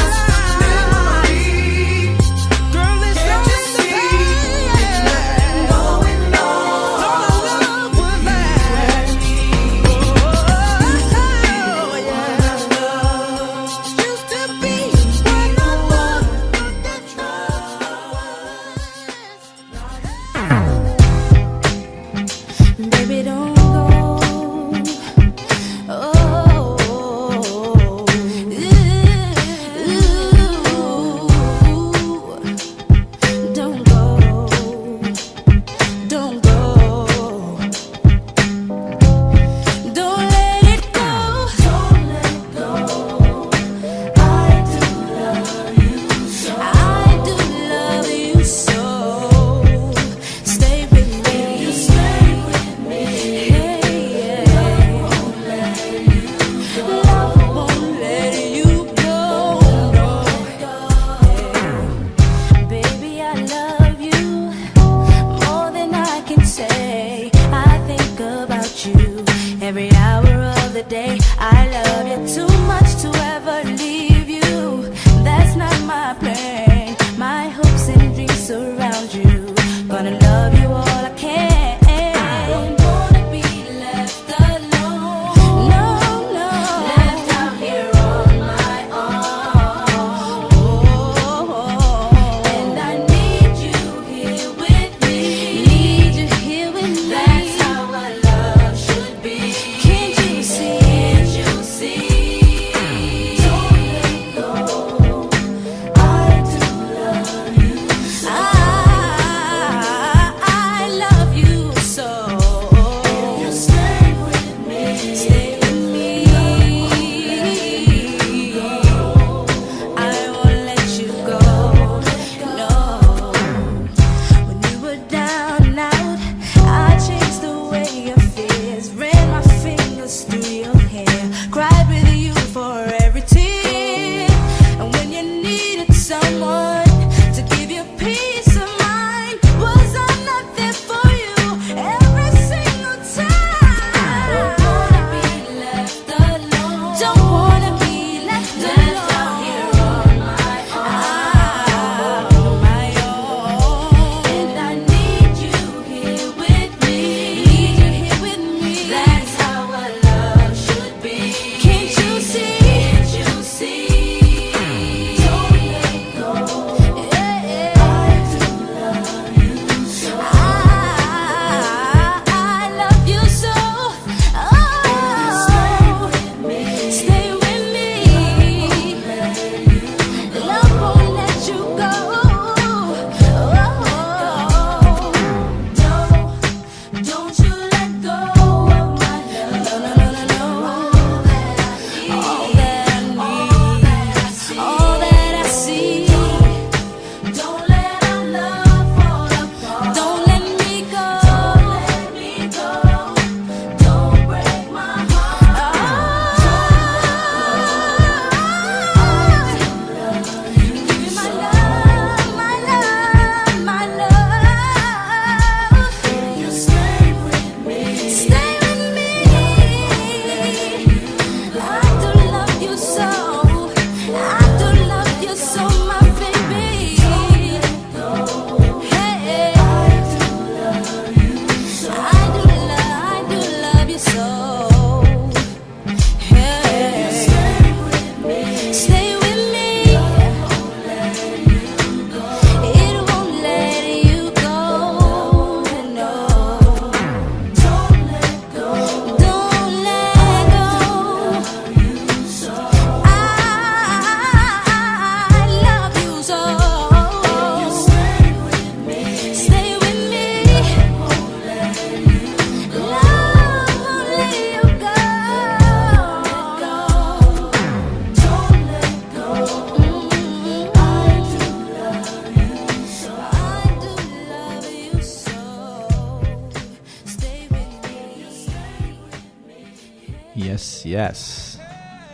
Yes.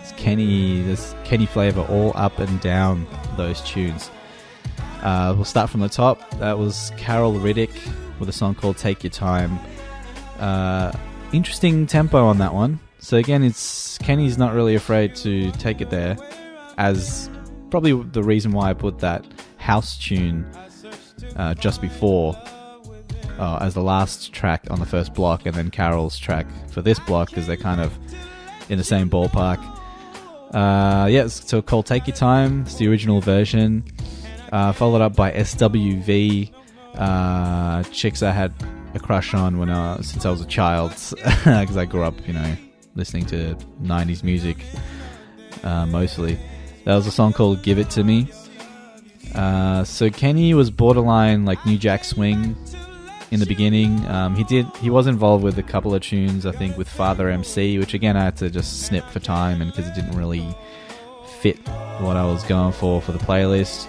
It's Kenny. There's Kenny flavor all up and down those tunes. We'll start from the top. That was Carol Riddick with a song called Take Your Time. Interesting tempo on that one. So again, it's Kenny's not really afraid to take it there, as probably the reason why I put that house tune just before as the last track on the first block, and then Carol's track for this block, because they're kind of in the same ballpark. It's so called Take Your Time. It's the original version, followed up by SWV, chicks I had a crush on since I was a child, because I grew up, listening to 90s music mostly. That was a song called Give It To Me. So Kenny was borderline like New Jack Swing in the beginning. He was involved with a couple of tunes, I think, with Father MC, which again I had to just snip for time, and because it didn't really fit what I was going for the playlist.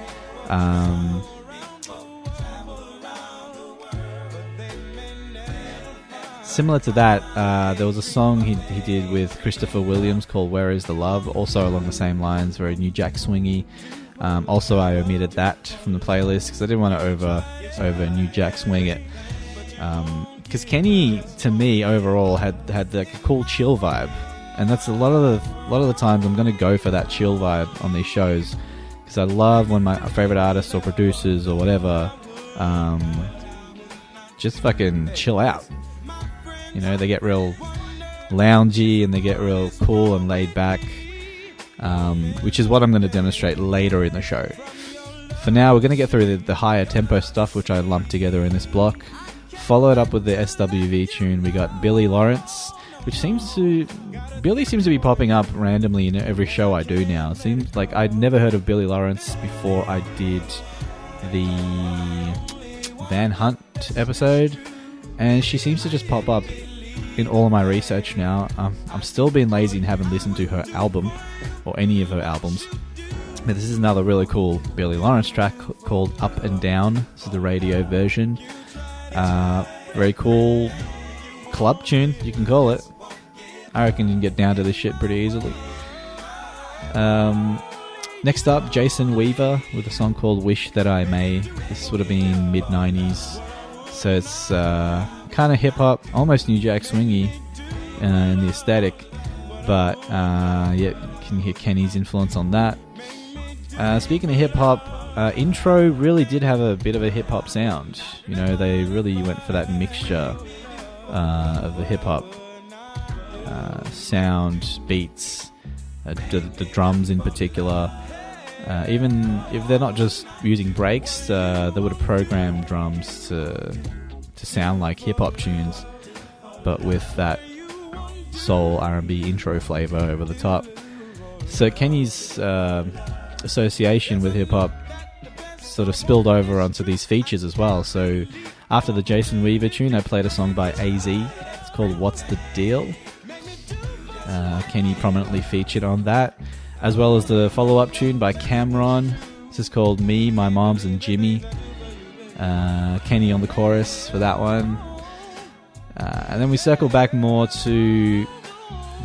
Similar to that, there was a song he did with Christopher Williams called Where Is the Love, also along the same lines, very New Jack Swingy. Also, I omitted that from the playlist because I didn't want to over New Jack Swing it. Because Kenny, to me, overall had like a cool chill vibe, and that's a lot of the times I'm going to go for that chill vibe on these shows, because I love when my favorite artists or producers or whatever just fucking chill out. They get real loungy and they get real cool and laid back, which is what I'm going to demonstrate later in the show. For now, we're going to get through the higher tempo stuff, which I lumped together in this block. Followed up with the SWV tune, we got Billy Lawrence, Billy seems to be popping up randomly in every show I do now. It seems like I'd never heard of Billy Lawrence before I did the Van Hunt episode, and she seems to just pop up in all of my research now. I'm still being lazy and haven't listened to her album or any of her albums, but this is another really cool Billy Lawrence track called Up and Down. This is the radio version. Very cool club tune, you can call it. I reckon you can get down to this shit pretty easily. Next up, Jason Weaver with a song called Wish That I May. This would have been mid-90s, so it's kind of hip-hop, almost New Jack Swingy in the aesthetic, but you can hear Kenny's influence on that. Speaking of hip-hop, Intro really did have a bit of a hip-hop sound. They really went for that mixture of the hip-hop sound, beats, the drums in particular. Even if they're not just using breaks, they would have programmed drums to sound like hip-hop tunes, but with that soul R&B intro flavor over the top. So Kenny's association with hip-hop sort of spilled over onto these features as well. So after the Jason Weaver tune, I played a song by AZ. It's called What's the Deal? Kenny prominently featured on that, as well as the follow-up tune by Cameron. This is called Me, My Moms and Jimmy. Kenny on the chorus for that one. And then we circle back more to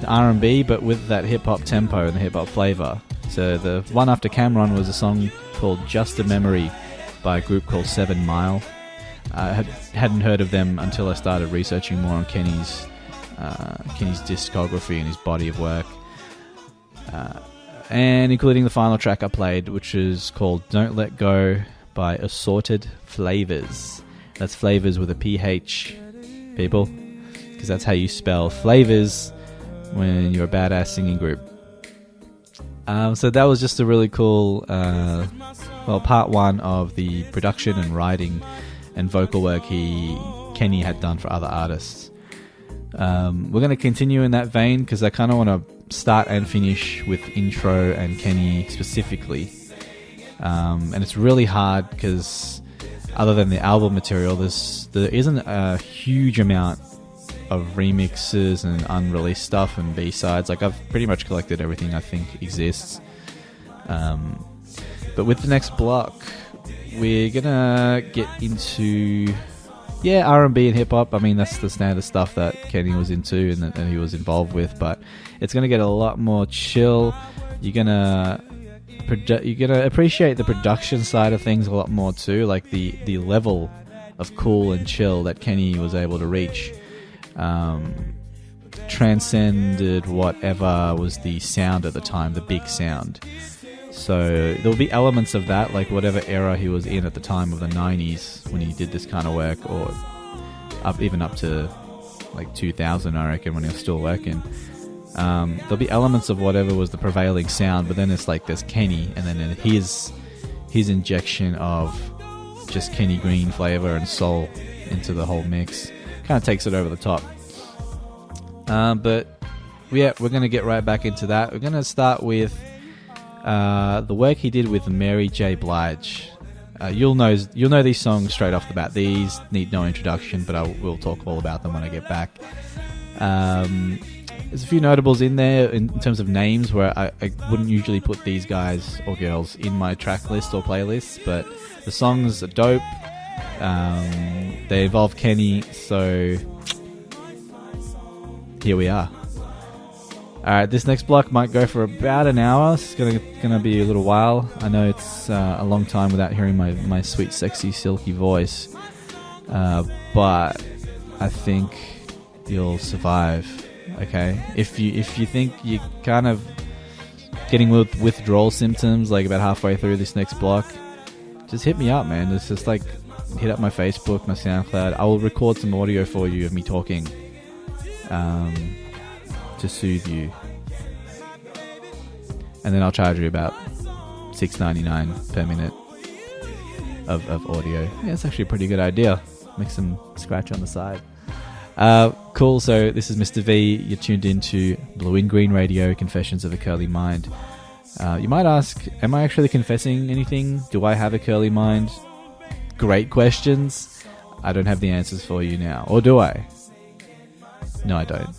the R&B, but with that hip-hop tempo and the hip-hop flavor. So the one after Cameron was a song called Just a Memory by a group called 7 Mile. I hadn't heard of them until I started researching more on Kenny's discography and his body of work, and including the final track I played, which is called Don't Let Go by Assorted Flavors. That's flavors with a PH, people, because that's how you spell flavors when you're a badass singing group. So that was just a really cool part one of the production and writing and vocal work Kenny had done for other artists. We're going to continue in that vein because I kind of want to start and finish with Intro and Kenny specifically. And it's really hard because other than the album material, there isn't a huge amount of remixes and unreleased stuff and B-sides. Like, I've pretty much collected everything I think exists. But with the next block, we're going to get into Yeah, R&B and hip hop. I mean, that's the standard stuff that Kenny was into and he was involved with. But it's gonna get a lot more chill. You're gonna appreciate the production side of things a lot more too. Like the level of cool and chill that Kenny was able to reach transcended whatever was the sound at the time, the big sound. So there'll be elements of that, like whatever era he was in at the time of the 90s when he did this kind of work, or even up to like 2000, I reckon, when he was still working. There'll be elements of whatever was the prevailing sound, but then it's like there's Kenny, and then his injection of just Kenny Greene flavor and soul into the whole mix kind of takes it over the top. But yeah, we're gonna get right back into that. We're gonna start with the work he did with Mary J. Blige. You'll know these songs straight off the bat. These need no introduction, but I will talk all about them when I get back. There's a few notables in there in terms of names where I wouldn't usually put these guys or girls in my track list or playlists, but the songs are dope. They involve Kenny, so here we are. Alright, this next block might go for about an hour. It's gonna be a little while. I know it's a long time without hearing my sweet, sexy, silky voice, but I think you'll survive. Okay, if you think you're kind of getting with withdrawal symptoms like about halfway through this next block, just hit me up, man. It's just like hit up my Facebook, my SoundCloud. I will record some audio for you of me talking to soothe you, and then I'll charge you about $6.99 per minute of audio. Yeah, it's actually a pretty good idea. Make some scratch on the side. Cool, so this is Mr. V. You're tuned into Blue and Green Radio, Confessions of a Curly Mind. You might ask, am I actually confessing anything? Do I have a curly mind? Great questions. I don't have the answers for you now. Or do I? No, I don't.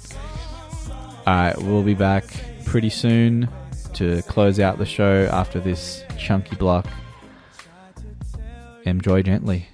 Alright, we'll be back pretty soon to close out the show after this chunky block. Enjoy gently.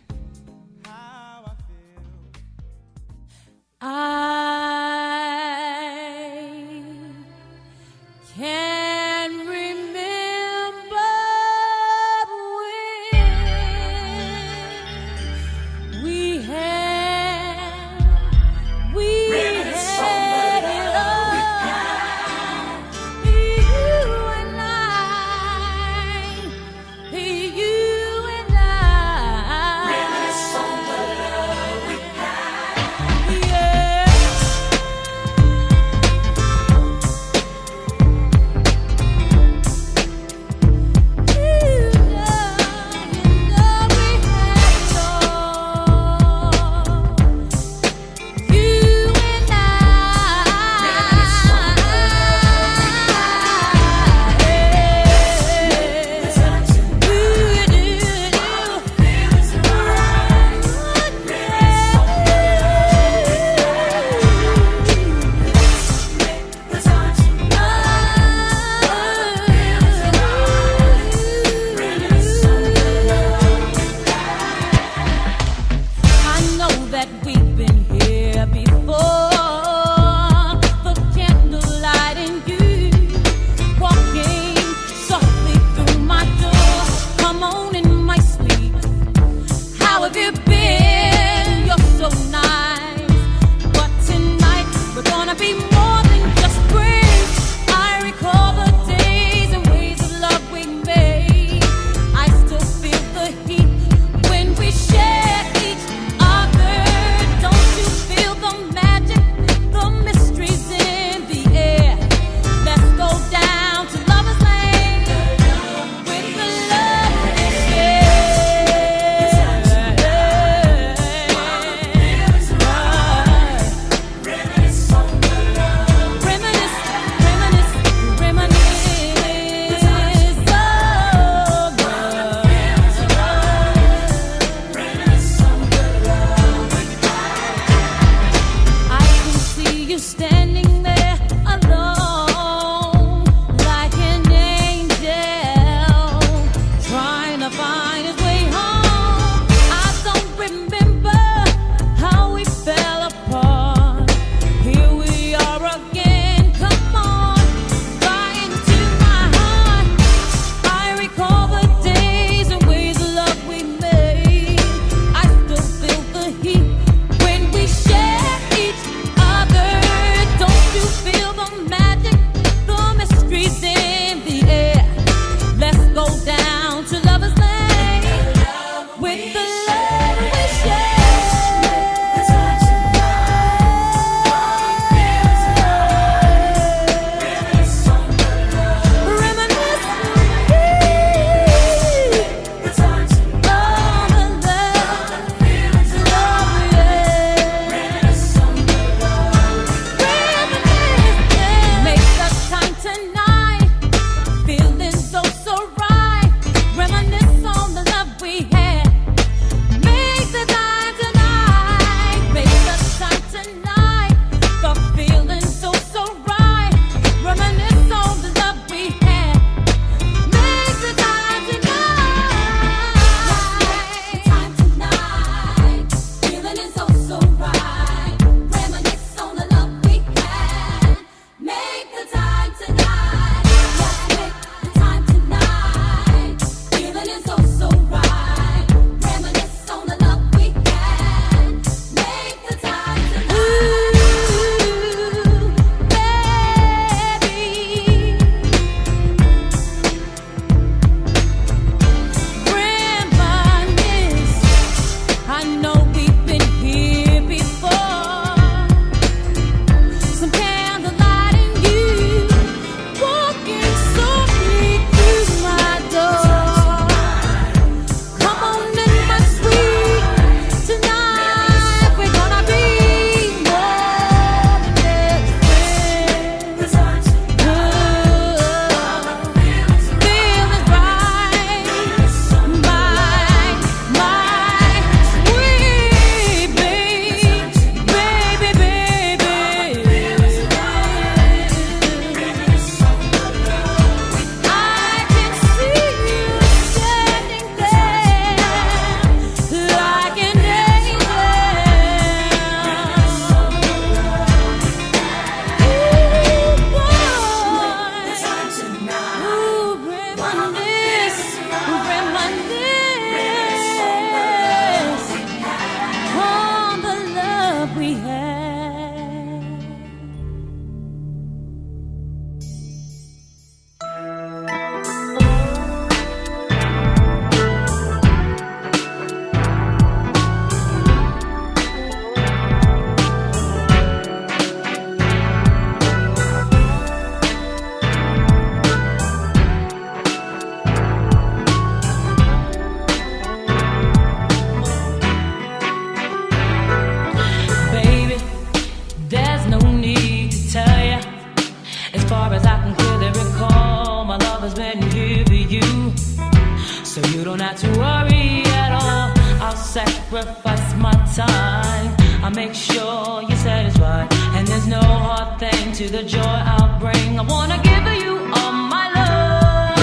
not to worry at all. I'll sacrifice my time. I'll make sure you're satisfied, and there's no hard thing to the joy I'll bring. I wanna give you all my love.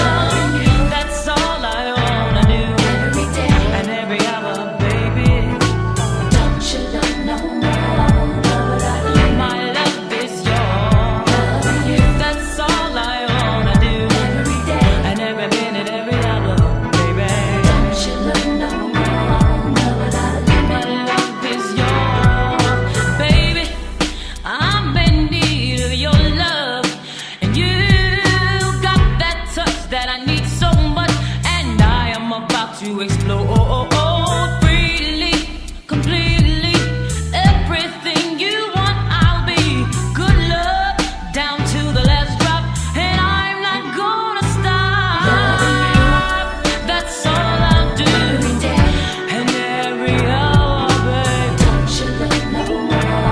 That's all I wanna do. Every day and every hour, baby. Don't you love no more? My love is yours. That's all I wanna do. Every day and every minute, every hour, baby. Don't you love no more? My love is yours, baby. I'm in need of your love, and you got that touch that I need so much, and I am about to explode freely, completely. Everything you want, I'll be. Good love down to the last drop, and I'm not gonna stop. That's all I'll do. Every day and every hour, babe. Don't you love no more?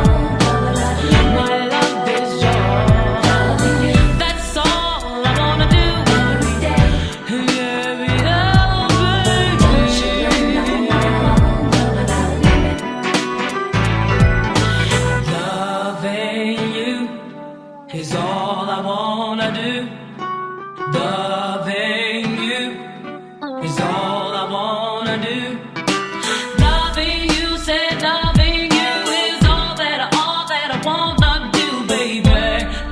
My love is yours. That's all I wanna do. Every day and every hour, babe. Don't you love no more? Loving you is all I wanna do. Loving you is all I wanna do. Loving you, said loving you is all that I wanna do, baby,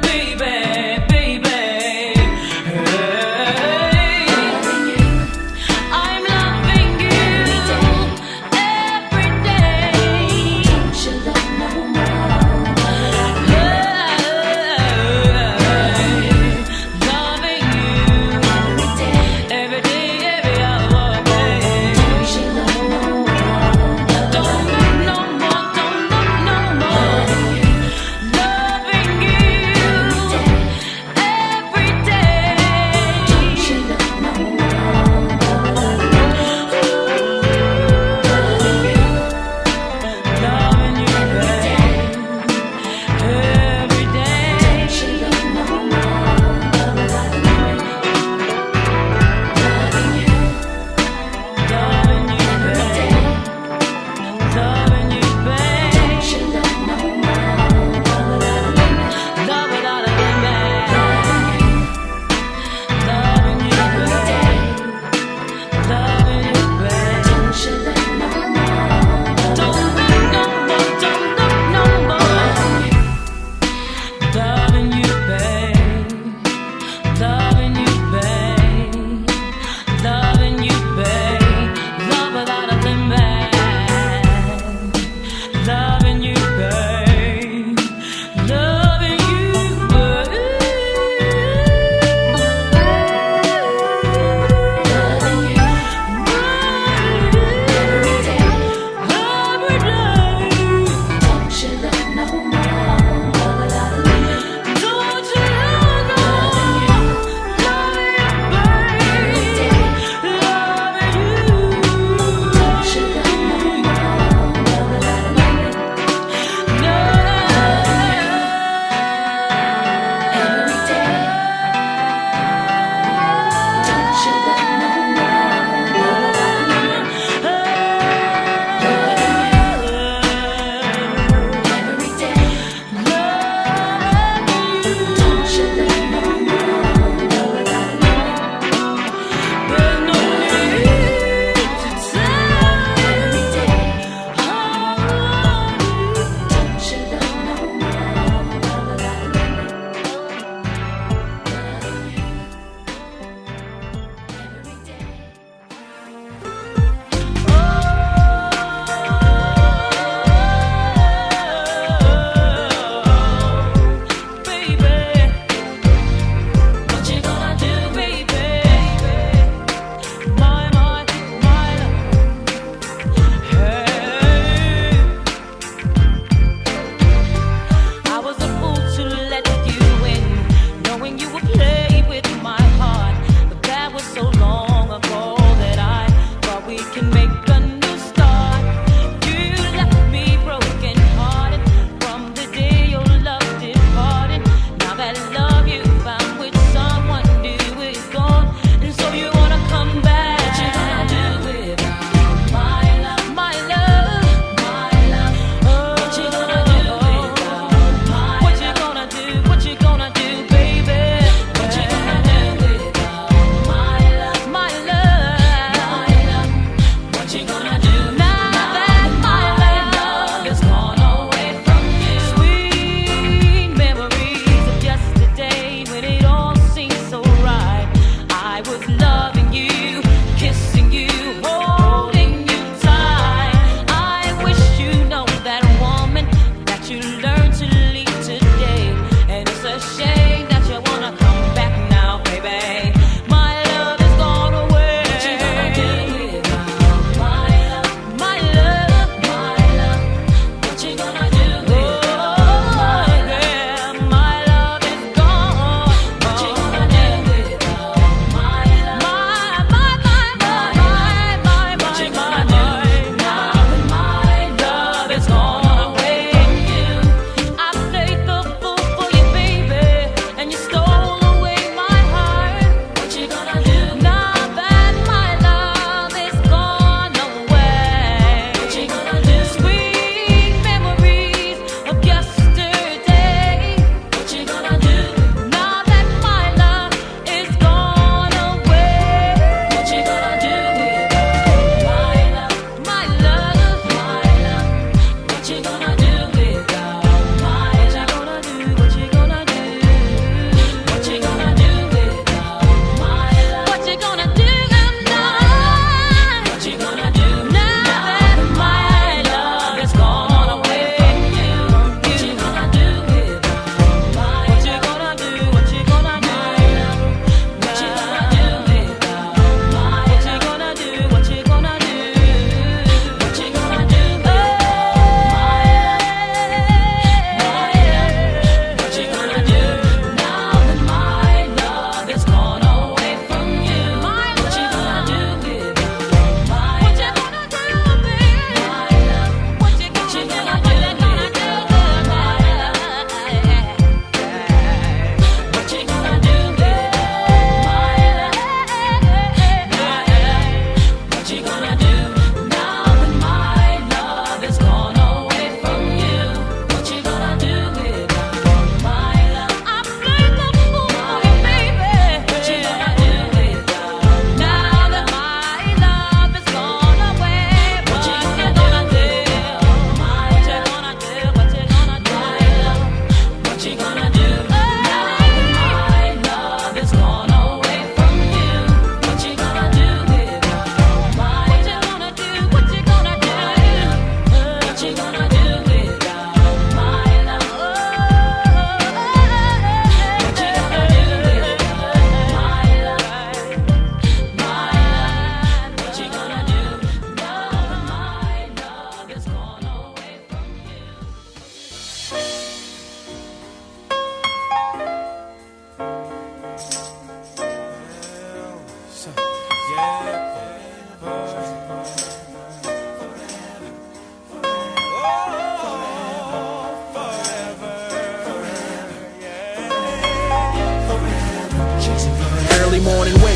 baby, baby. Hey. I'm loving you every day. Don't you love no more?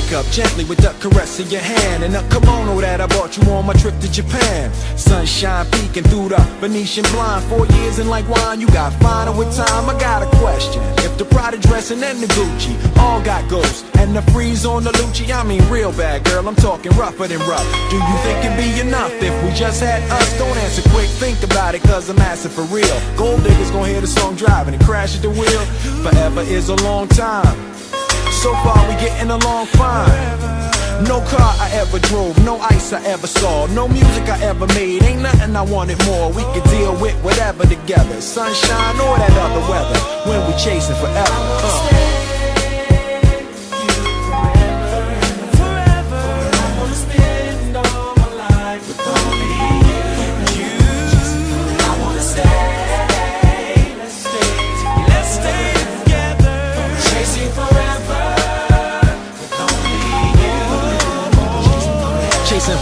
wake up gently with the caress of your hand and a kimono that I bought you on my trip to Japan. Sunshine peeking through the Venetian blind. 4 years and like wine, you got finer with time. I got a question. If the Prada dressing and the Gucci all got ghosts and the freeze on the Lucci, I mean real bad, girl, I'm talking rougher than rough. Do you think it'd be enough if we just had us? Don't answer quick, think about it, cause I'm asking for real. Gold diggers gon' hear the song driving and crash at the wheel. Forever is a long time. So far we getting along fine. No car I ever drove, no ice I ever saw, no music I ever made, ain't nothing I wanted more. We could deal with whatever together, sunshine or that other weather, when we chasing forever.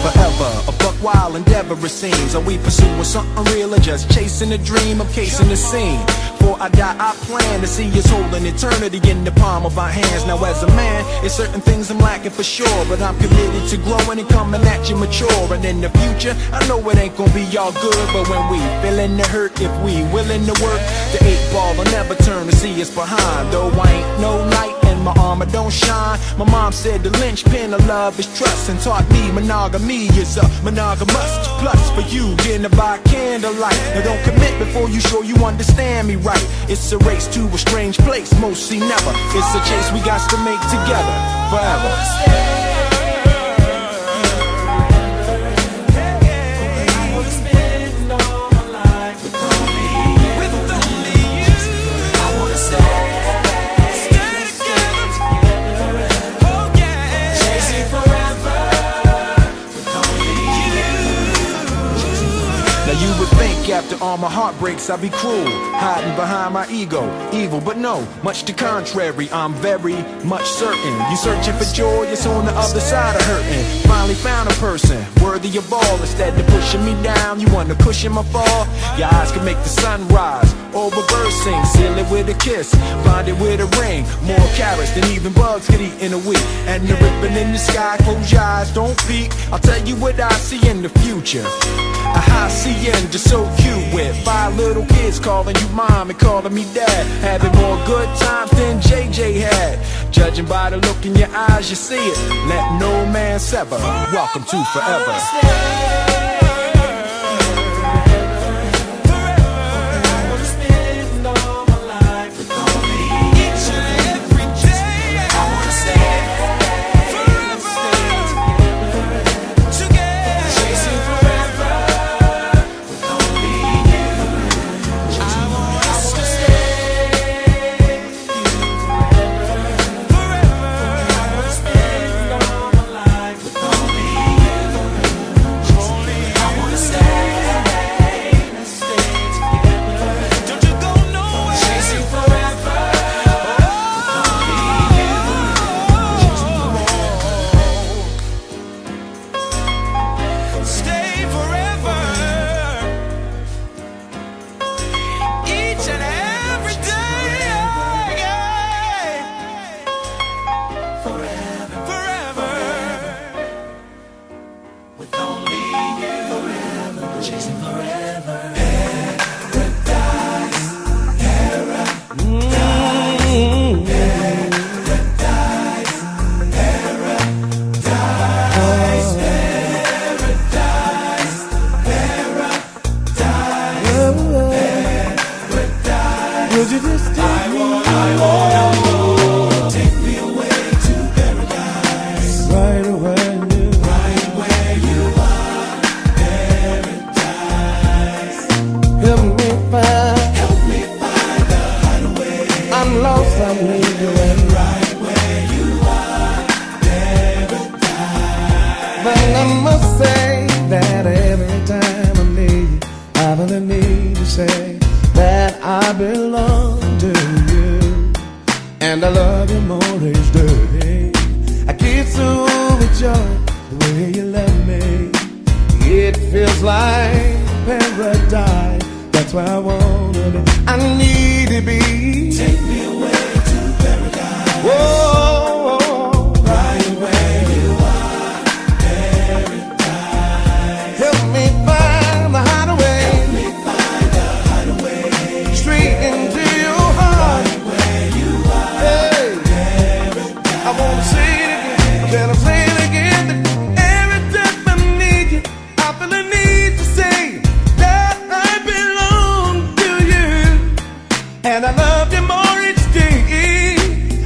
Forever, a buck wild endeavor it seems. Are we pursuing something real or just chasing a dream of casing the scene? Before I die, I plan to see us holding eternity in the palm of our hands. Now as a man, it's certain things I'm lacking for sure, but I'm committed to growing and coming at you mature. And in the future, I know it ain't gonna be all good, but when we feeling the hurt, if we willing to work, the 8 ball will never turn to see us behind. Though I ain't no knight and my armor don't shine, my mom said the linchpin of love is trust and taught me monogamy is a monogamous. Plus for you, dinner by candlelight. Now don't commit before you show you understand me right. It's a race to a strange place, most see never. It's a chase we got to make together forever. After all my heartbreaks, I be cruel, hiding behind my ego, evil, but no, much to contrary, I'm very much certain. You searching for joy, it's on the other side of hurting. Finally found a person, worthy of all. Instead of pushing me down, you want to cushion my fall. Your eyes can make the sun rise, or reversing, seal it with a kiss, bind it with a ring. More carrots than even bugs could eat in a week. And the ribbon in the sky, close your eyes, don't peek. I'll tell you what I see in the future. A high CN just so cute with 5 little kids calling you mom and calling me dad, having more good times than JJ had. Judging by the look in your eyes, you see it. Let no man sever. Welcome to forever. Whoa, right away. And I love you more each day.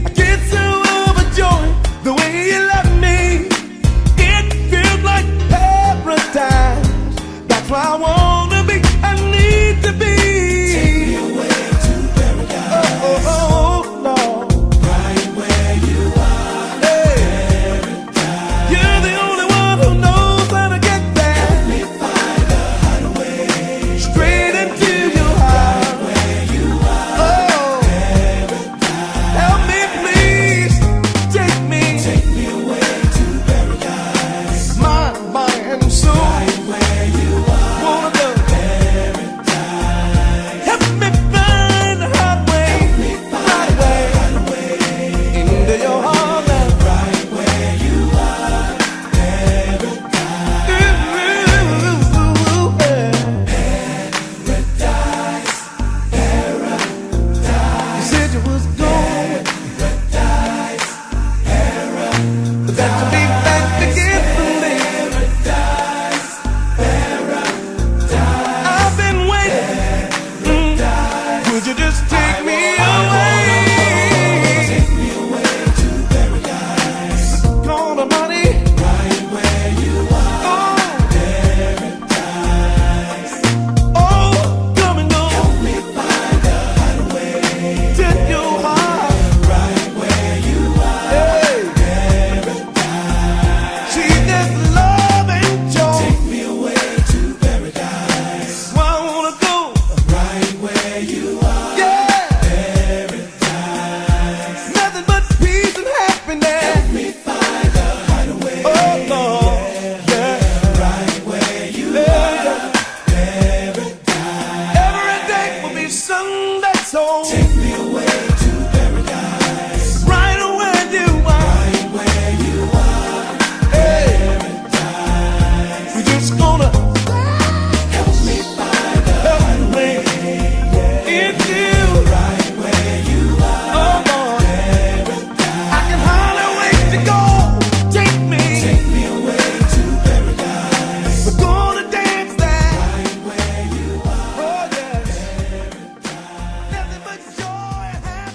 I get so overjoyed the way you love me. It feels like paradise. That's why I wanna be, I need to be. Take me away to paradise. Oh, oh, oh, Lord. Right where you are. Hey. Paradise. You're the only one who knows how to get there. Help me find a hideaway. Straight into your heart. Right where you are. Oh. Paradise. Help me please. Take me away to paradise. Mind, body, and soul. Right where you are. Wanna go. Paradise. Help me find a highway. Help me find a highway. Into your heart now. Right where you are. Paradise. Ooh, paradise. Paradise. You said you was going. Paradise. Paradise. But that you'll be back again for me. Paradise. Paradise. I've been waiting. Would you just take me away? Take me away to paradise. Call the money. Right where you are. Oh. Paradise. Oh, come and go. Help me find a hideaway. To your heart. Right where you are. Hey. Paradise. See this love and joy. Take me away to paradise. Where I wanna go. Right where you are. Yeah. Paradise. Nothing but peace and happiness. Help me find a hideaway. Oh Lord. Yeah. Right where you are. Paradise. Every day will be Sunday, so take me away to paradise. Right where you are. Right where you are. Hey. Paradise. We're just gonna help me find a hideaway. It's you. Right where you are. Oh Lord. Paradise. I can hardly wait to go. Take me away to paradise. We're gonna dance there. Right where you are. Oh yes. Nothing but joy and happiness.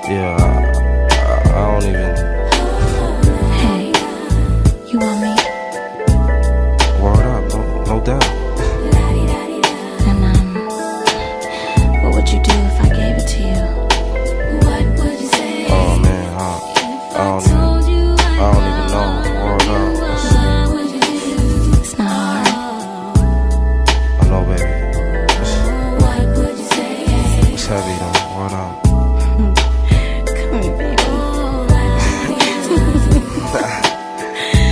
Yeah, I don't even. Hey, you want me? Word up, no doubt. And what would you do if I gave it to you? What would you say? Oh man, I don't even know. Word up. It's not hard. I know, baby. What would you say? It's heavy though. Word up. Come here, baby.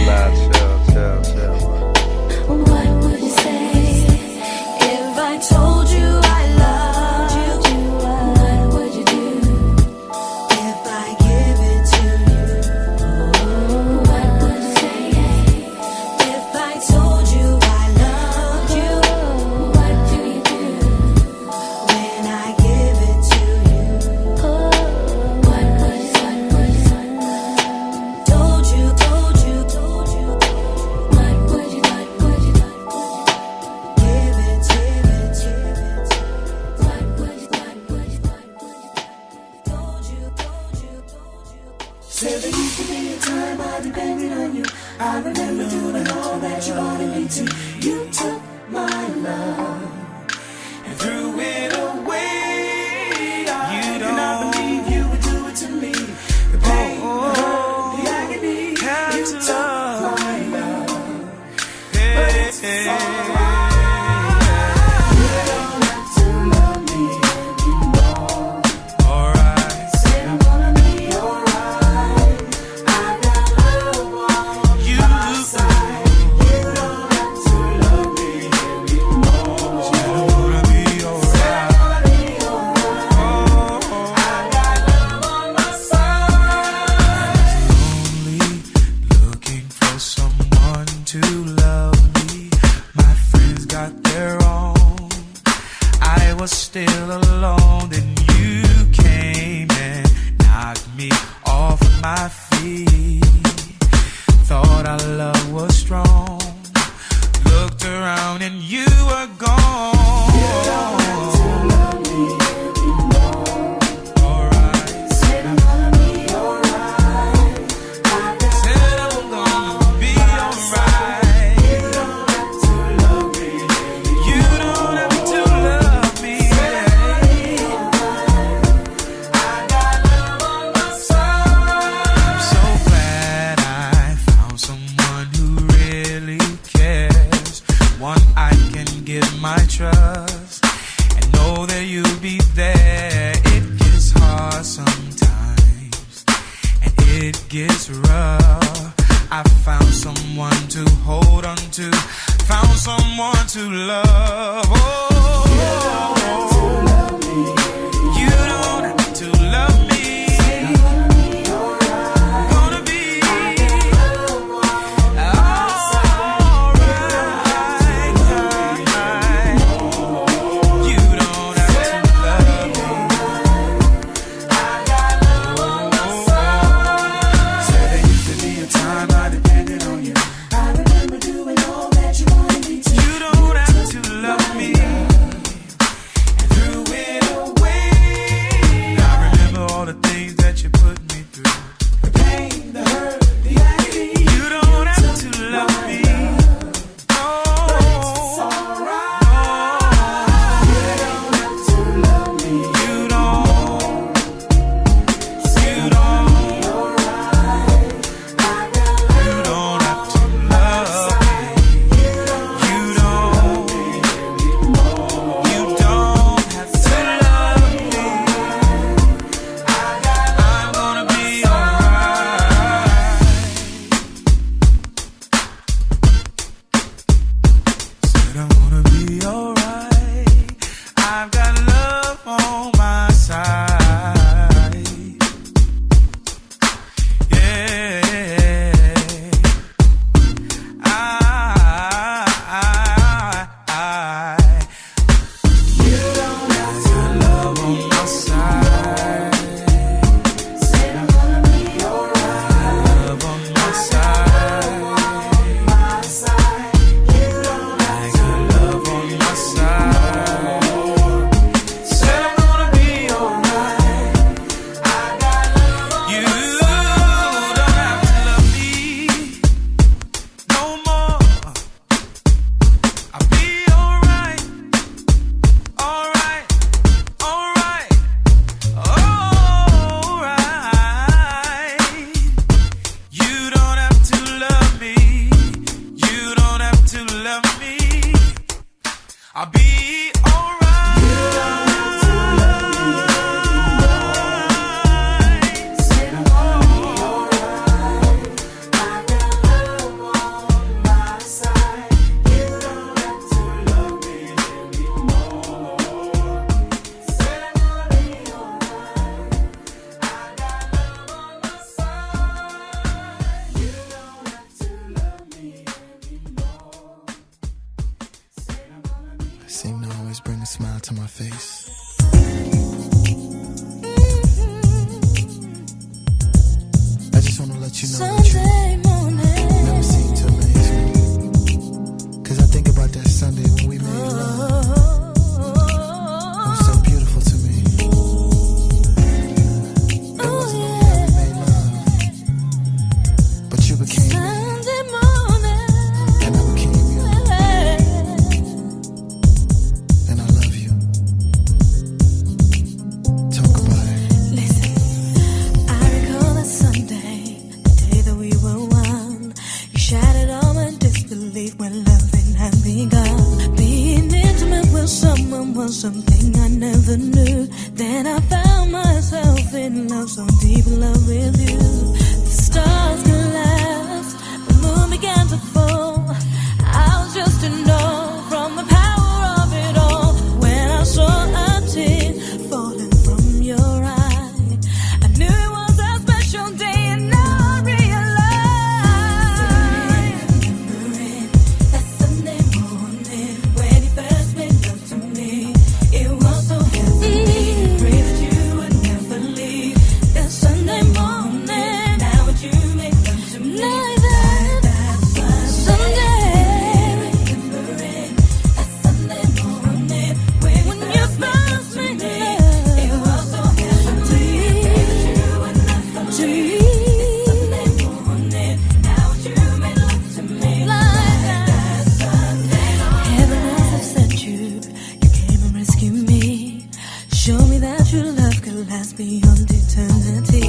Nah, chill. What would you say if I told you I loved you? What would you do if I give it to you? What would you say if I told you I loved you? What do you do when I give it to you? What would you say? Told you. What would you give it? What would you told you. Said there used to be a time I depended on you. I remember doing all that you wanted me to. You took my love and threw it away. I cannot believe you would do it to me. The pain, the hurt, the agony. You took my love, but it's alright. You don't have to love me anymore. Alright, said I'm gonna be alright. I got love on my side. You don't have to love me anymore. Said I'm gonna be alright. Said I'm gonna be alright. I got love on my side. Only looking for someone to love me. My friends got their own. I was still alone, then you came and knocked me off my feet. Thought our love was strong. Looked around and you were gone. You don't have to love me anymore. Alright. Said I'm gonna be alright. Said I'm gonna be alright. You don't have to love me anymore. You don't have to love me. Said I'm gonna be alright. I got love on my side. I'm so glad I found someone who really cares. One I can give my trust and know that you'll be there. It gets hard sometimes and it gets rough. I found someone to hold on to, found someone to love. Oh, you don't have to love me. You don't have to love me. Gonna be alright. You don't have to love me. I got love on my side. Said there used to be a time I depended on you. I remember doing all that you wanted me to. You don't have to love me. true love could last beyond eternity?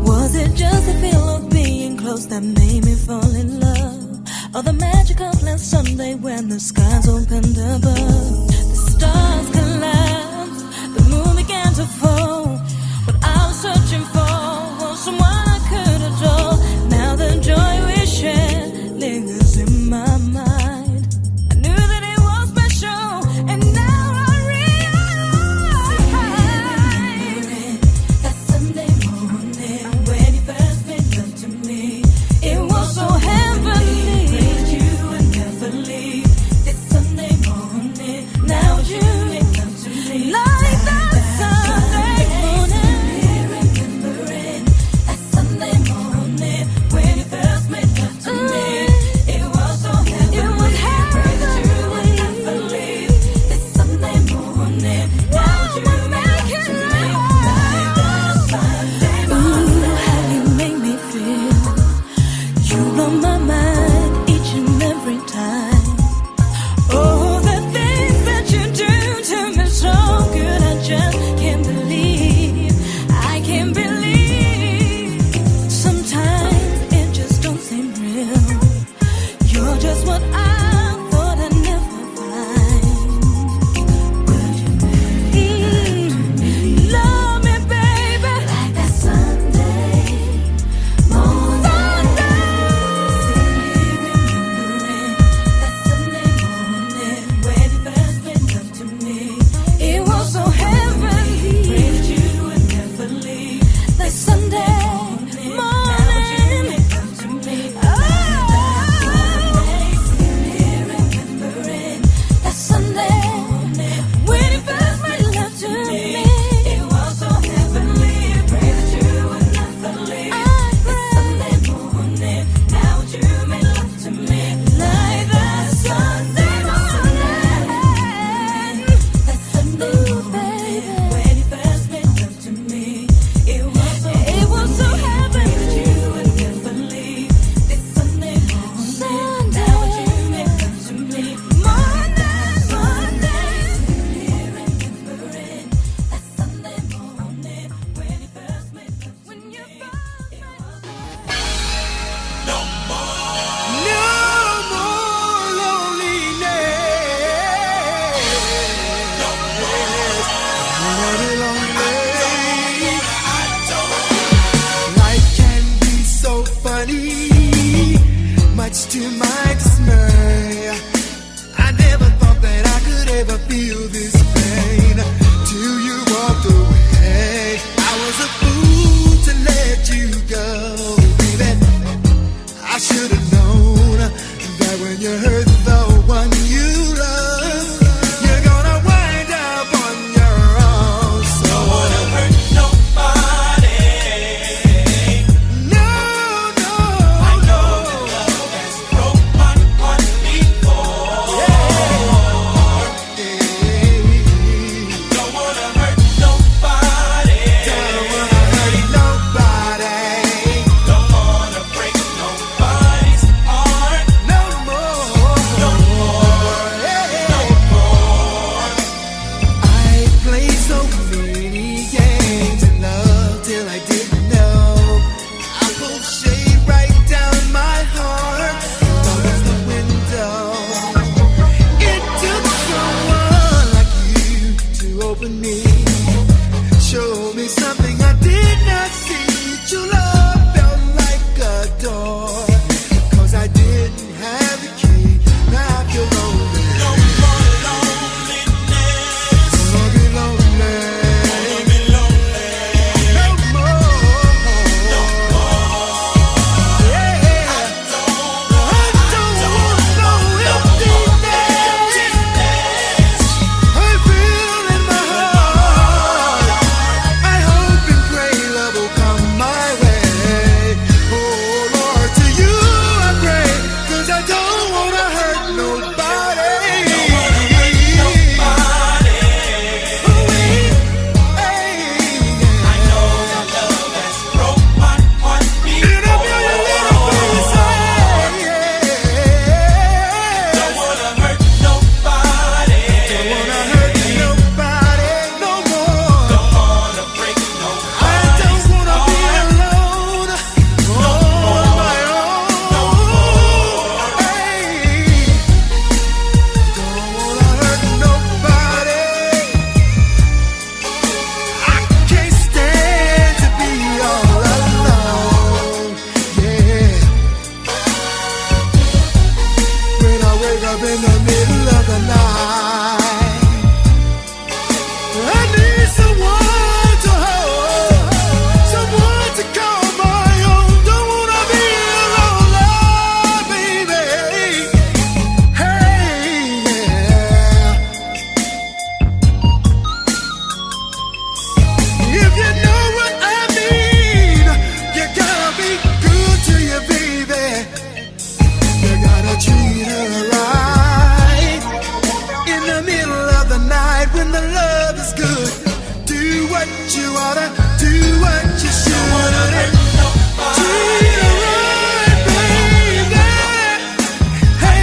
Was it just the feel of being close that made me fall in love? Or the magic of last Sunday when the skies opened above? The stars collapsed, the moon began to fall. What I was searching for was someone I could adore. Now the joy we shared lingers in my mind. I knew that it was special, and now I realize that Sunday morning when he first made love to me, it was so heavenly. You would never leave. This Sunday morning, now you make love to me like that Sunday morning. Remembering that Sunday morning when he first made love to me, it was so heavenly. You would never leave. This Sunday morning, now you make it like that Sunday morning. How you make me feel? You blow my mind each and every time. Oh, the things that you do to me so good, I just can't believe. I can't believe. Sometimes it just don't seem real. You're just what I thought I'd never find. Will you love me, baby, like that Sunday morning? It was so heavenly. You would never leave. That Sunday morning. Remembering that Sunday when he first made love to me. It was so heavenly. Pray that you would never leave. That Sunday morning. Now you made love to me like that Sunday morning. That Sunday baby, when he first made love to me, it was so heavenly. You would never leave. This Sunday morning. Now you made love to me morning. Remembering that Sunday morning when he first made love to me. No more loneliness. No more life can be so funny, much to my dismay. I never thought that I could ever feel this pain till you walked away. I was a fool to let you go, baby. I should have known that when you hurt the one you love, you're gonna wind up on your own. So don't wanna hurt nobody. No, I know that love has broken ought to do what you should. Don't wanna hurt nobody. Treat her right, baby. Hey,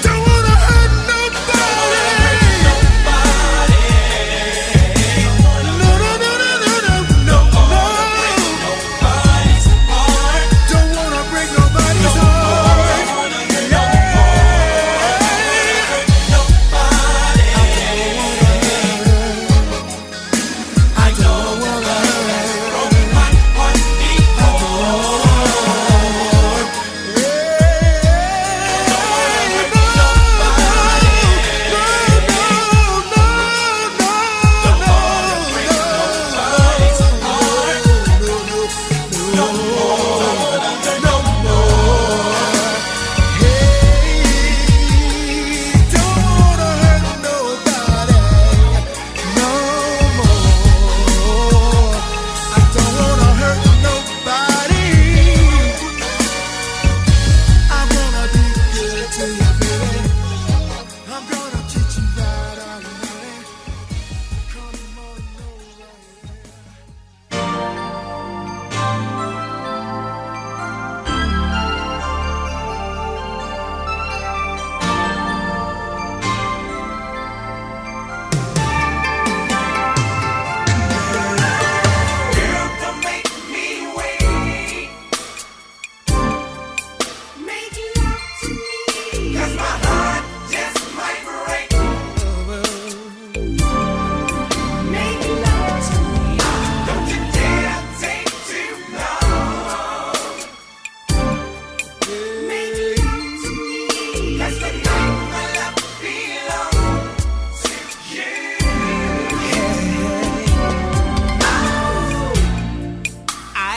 don't wanna hurt nobody. No, no, no, no, no, no, no, no. Don't wanna break nobody's heart.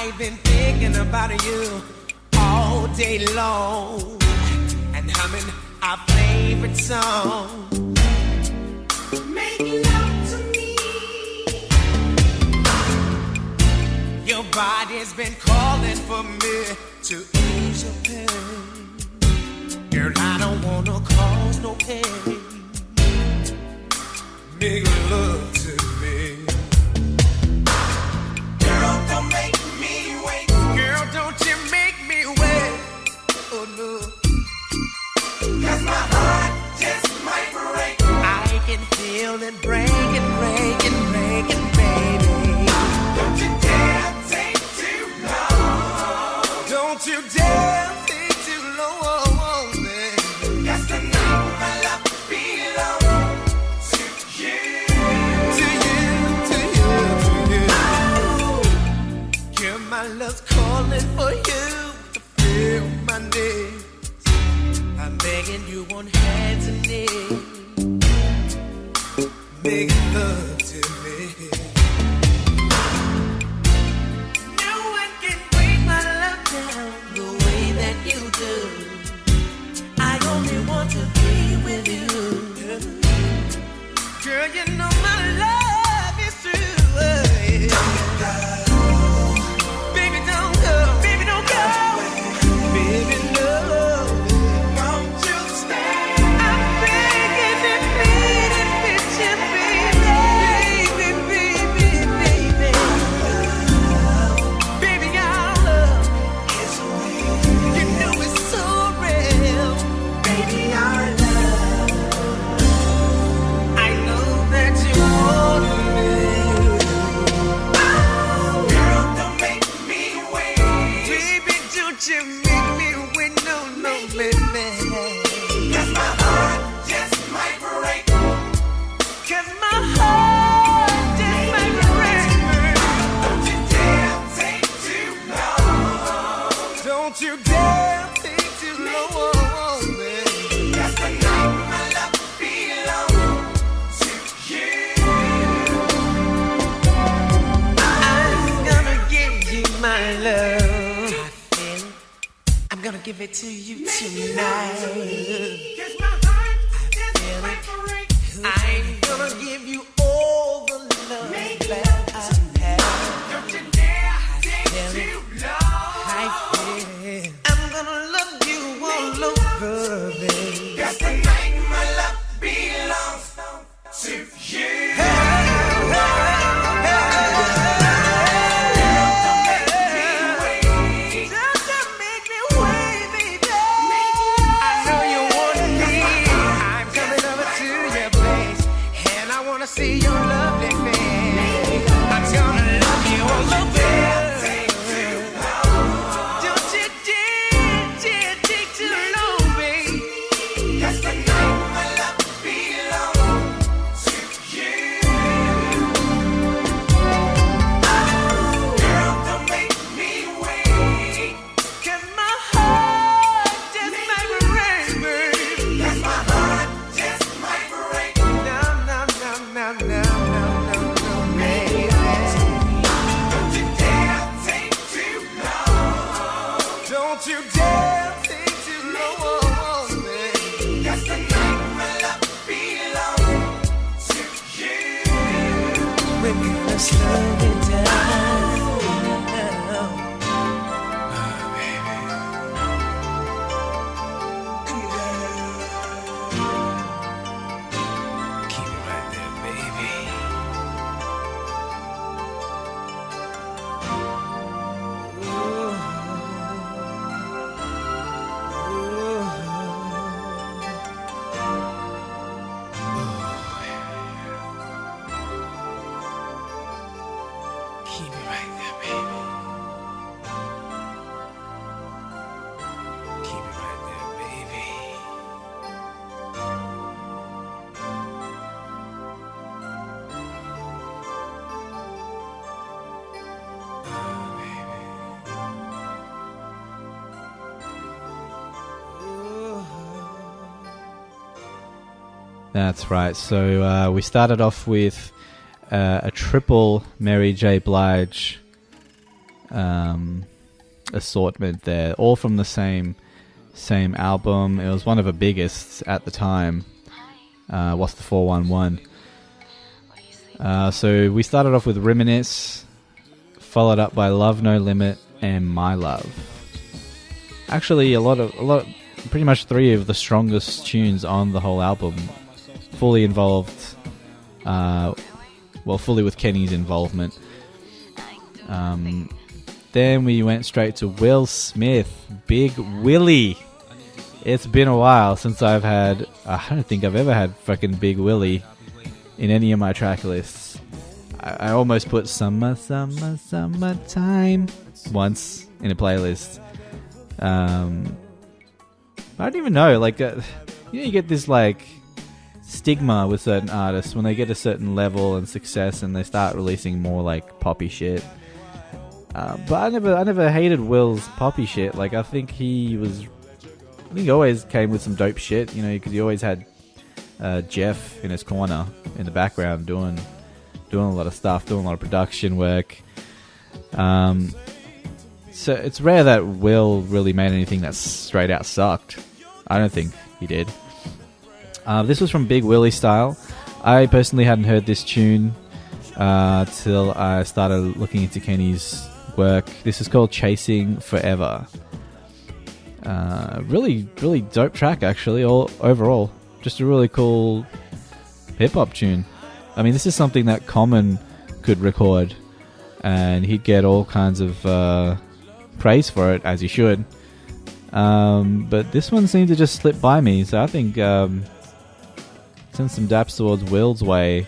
I've been thinking about you all day long and humming our favorite song. Make love to me. Your body's been calling for me to ease your pain. Girl, I don't wanna cause no pain. Make love to me. Girl, don't make me wait. Girl, don't you make me wait. Oh no. 'Cause my heart just might break. I can feel it breaking, breaking, breaking, baby. Don't you dare take too long. Don't you dare take too long, baby. 'Cause tonight my love belongs to you. To you, to you, to you. Girl, my love's calling for you to feel my need. I'm begging you on hands and knees. Make love to me. No one can break my love down the way that you do. I only want to be with you. Girl, you know my love is true. Baby, don't go. Baby, don't go. Baby, no. Won't you stay? I'm begging and pleading with you, baby. Baby, baby, baby. Baby, our love is real. You know it's so real. Baby, our love. I know that you want me. Oh, girl, don't make me wait. Baby, don't you make me wait. No, no, baby. 'Cause my heart just might break. 'Cause my heart just might break. Don't you dare take too long. Don't you dare take too long, baby. 'Cause tonight my love belongs to you. I'm gonna give you my love. I feel it. I'm gonna give it to you tonight. 'Cause my heart just might break. I'm gonna give you all the love that I have. Don't you dare take too long. I feel I'm gonna love you all over, baby. 'Cause tonight my love see your lovely face. I'm gonna love you all over. Don't you dare take too long, babe. 'Cause tonight my love belongs to you. Oh, girl, don't make me wait. 'Cause my heart just might break, babe. 'Cause my heart just might break. No, baby. Don't you dare take too long. Don't you dare take too long, baby. 'Cause tonight my love belongs to you. We're gonna slow it down. Oh, baby. Keep it right there, baby. Keep it right there, baby. Keep it right there, baby. That's right. So we started off with a triple Mary J. Blige assortment there, all from the same album. It was one of the biggest at the time. What's the 411? So we started off with Reminisce, followed up by Love No Limit and My Love. Actually, a lot, pretty much three of the strongest tunes on the whole album, fully involved. Fully with Kenny's involvement. Then we went straight to Will Smith, Big Willie. It's been a while since I've had... I don't think I've ever had fucking Big Willie in any of my track lists. I almost put Summertime once in a playlist. I don't even know. Like, you get this, like... stigma with certain artists when they get a certain level and success and they start releasing more like poppy shit. But I never hated Will's poppy shit. Like, I think he always came with some dope shit, you know, because he always had Jeff in his corner in the background doing a lot of stuff, doing a lot of production work. So it's rare that Will really made anything that straight out sucked. I don't think he did. This was from Big Willie Style. I personally hadn't heard this tune till I started looking into Kenny's work. This is called Chasing Forever. Really, really dope track, actually, overall. Just a really cool hip-hop tune. I mean, this is something that Common could record, and he'd get all kinds of praise for it, as he should. But this one seemed to just slip by me, so I think... send some daps towards Will's way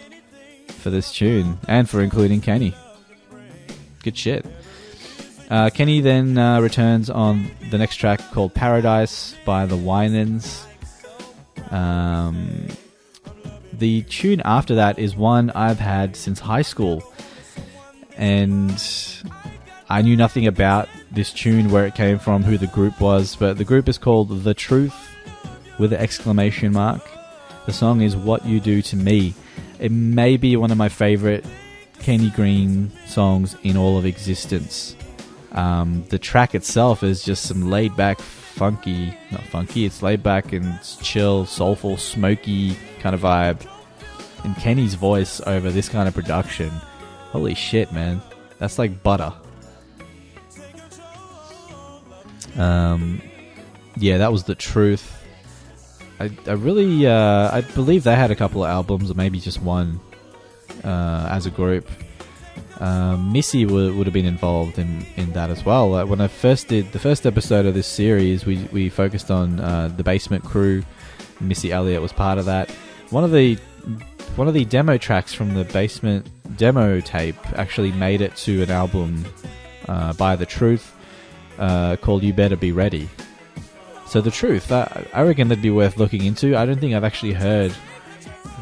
for this tune and for including Kenny. Good shit. Kenny then returns on the next track called Paradise by the Winans. The tune after that is one I've had since high school, and I knew nothing about this tune, where it came from, who the group was, but the group is called The Truth with an exclamation mark. The song is What You Do To Me. It may be one of my favorite Kenny Greene songs in all of existence. The track itself is just some laid back, it's laid back and chill, soulful, smoky kind of vibe. And Kenny's voice over this kind of production. Holy shit, man. That's like butter. Yeah, that was The Truth. I really, I believe they had a couple of albums, or maybe just one, as a group. Missy would have been involved in that as well. When I first did the first episode of this series, we focused on the Basement Crew. Missy Elliott was part of that. One of the one of the demo tracks from the Basement demo tape actually made it to an album by The Truth called You Better Be Ready. So The Truth, I reckon that'd be worth looking into. I don't think I've actually heard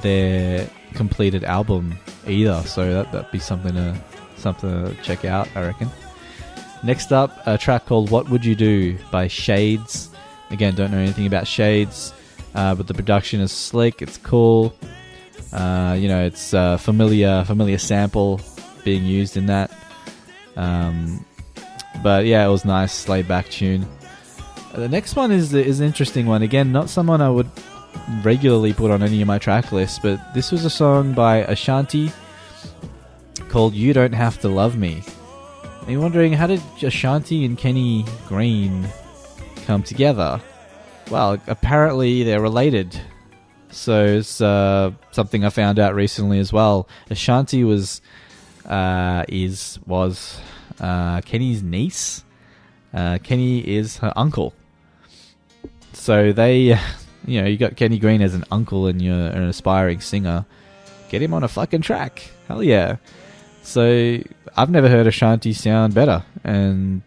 their completed album either, so that'd be something to check out, I reckon. Next up, a track called What Would You Do by Shades. Again, don't know anything about Shades, but the production is slick, it's cool. It's a familiar sample being used in that. But yeah, it was nice, laid back tune. The next one is an interesting one. Again, not someone I would regularly put on any of my track lists, but this was a song by Ashanti called You Don't Have to Love Me. And you're wondering, how did Ashanti and Kenny Greene come together? Well, apparently they're related. So it's something I found out recently as well. Ashanti was Kenny's niece. Kenny is her uncle. So they, you got Kenny Greene as an uncle and you're an aspiring singer. Get him on a fucking track. Hell yeah. So I've never heard Ashanti sound better. And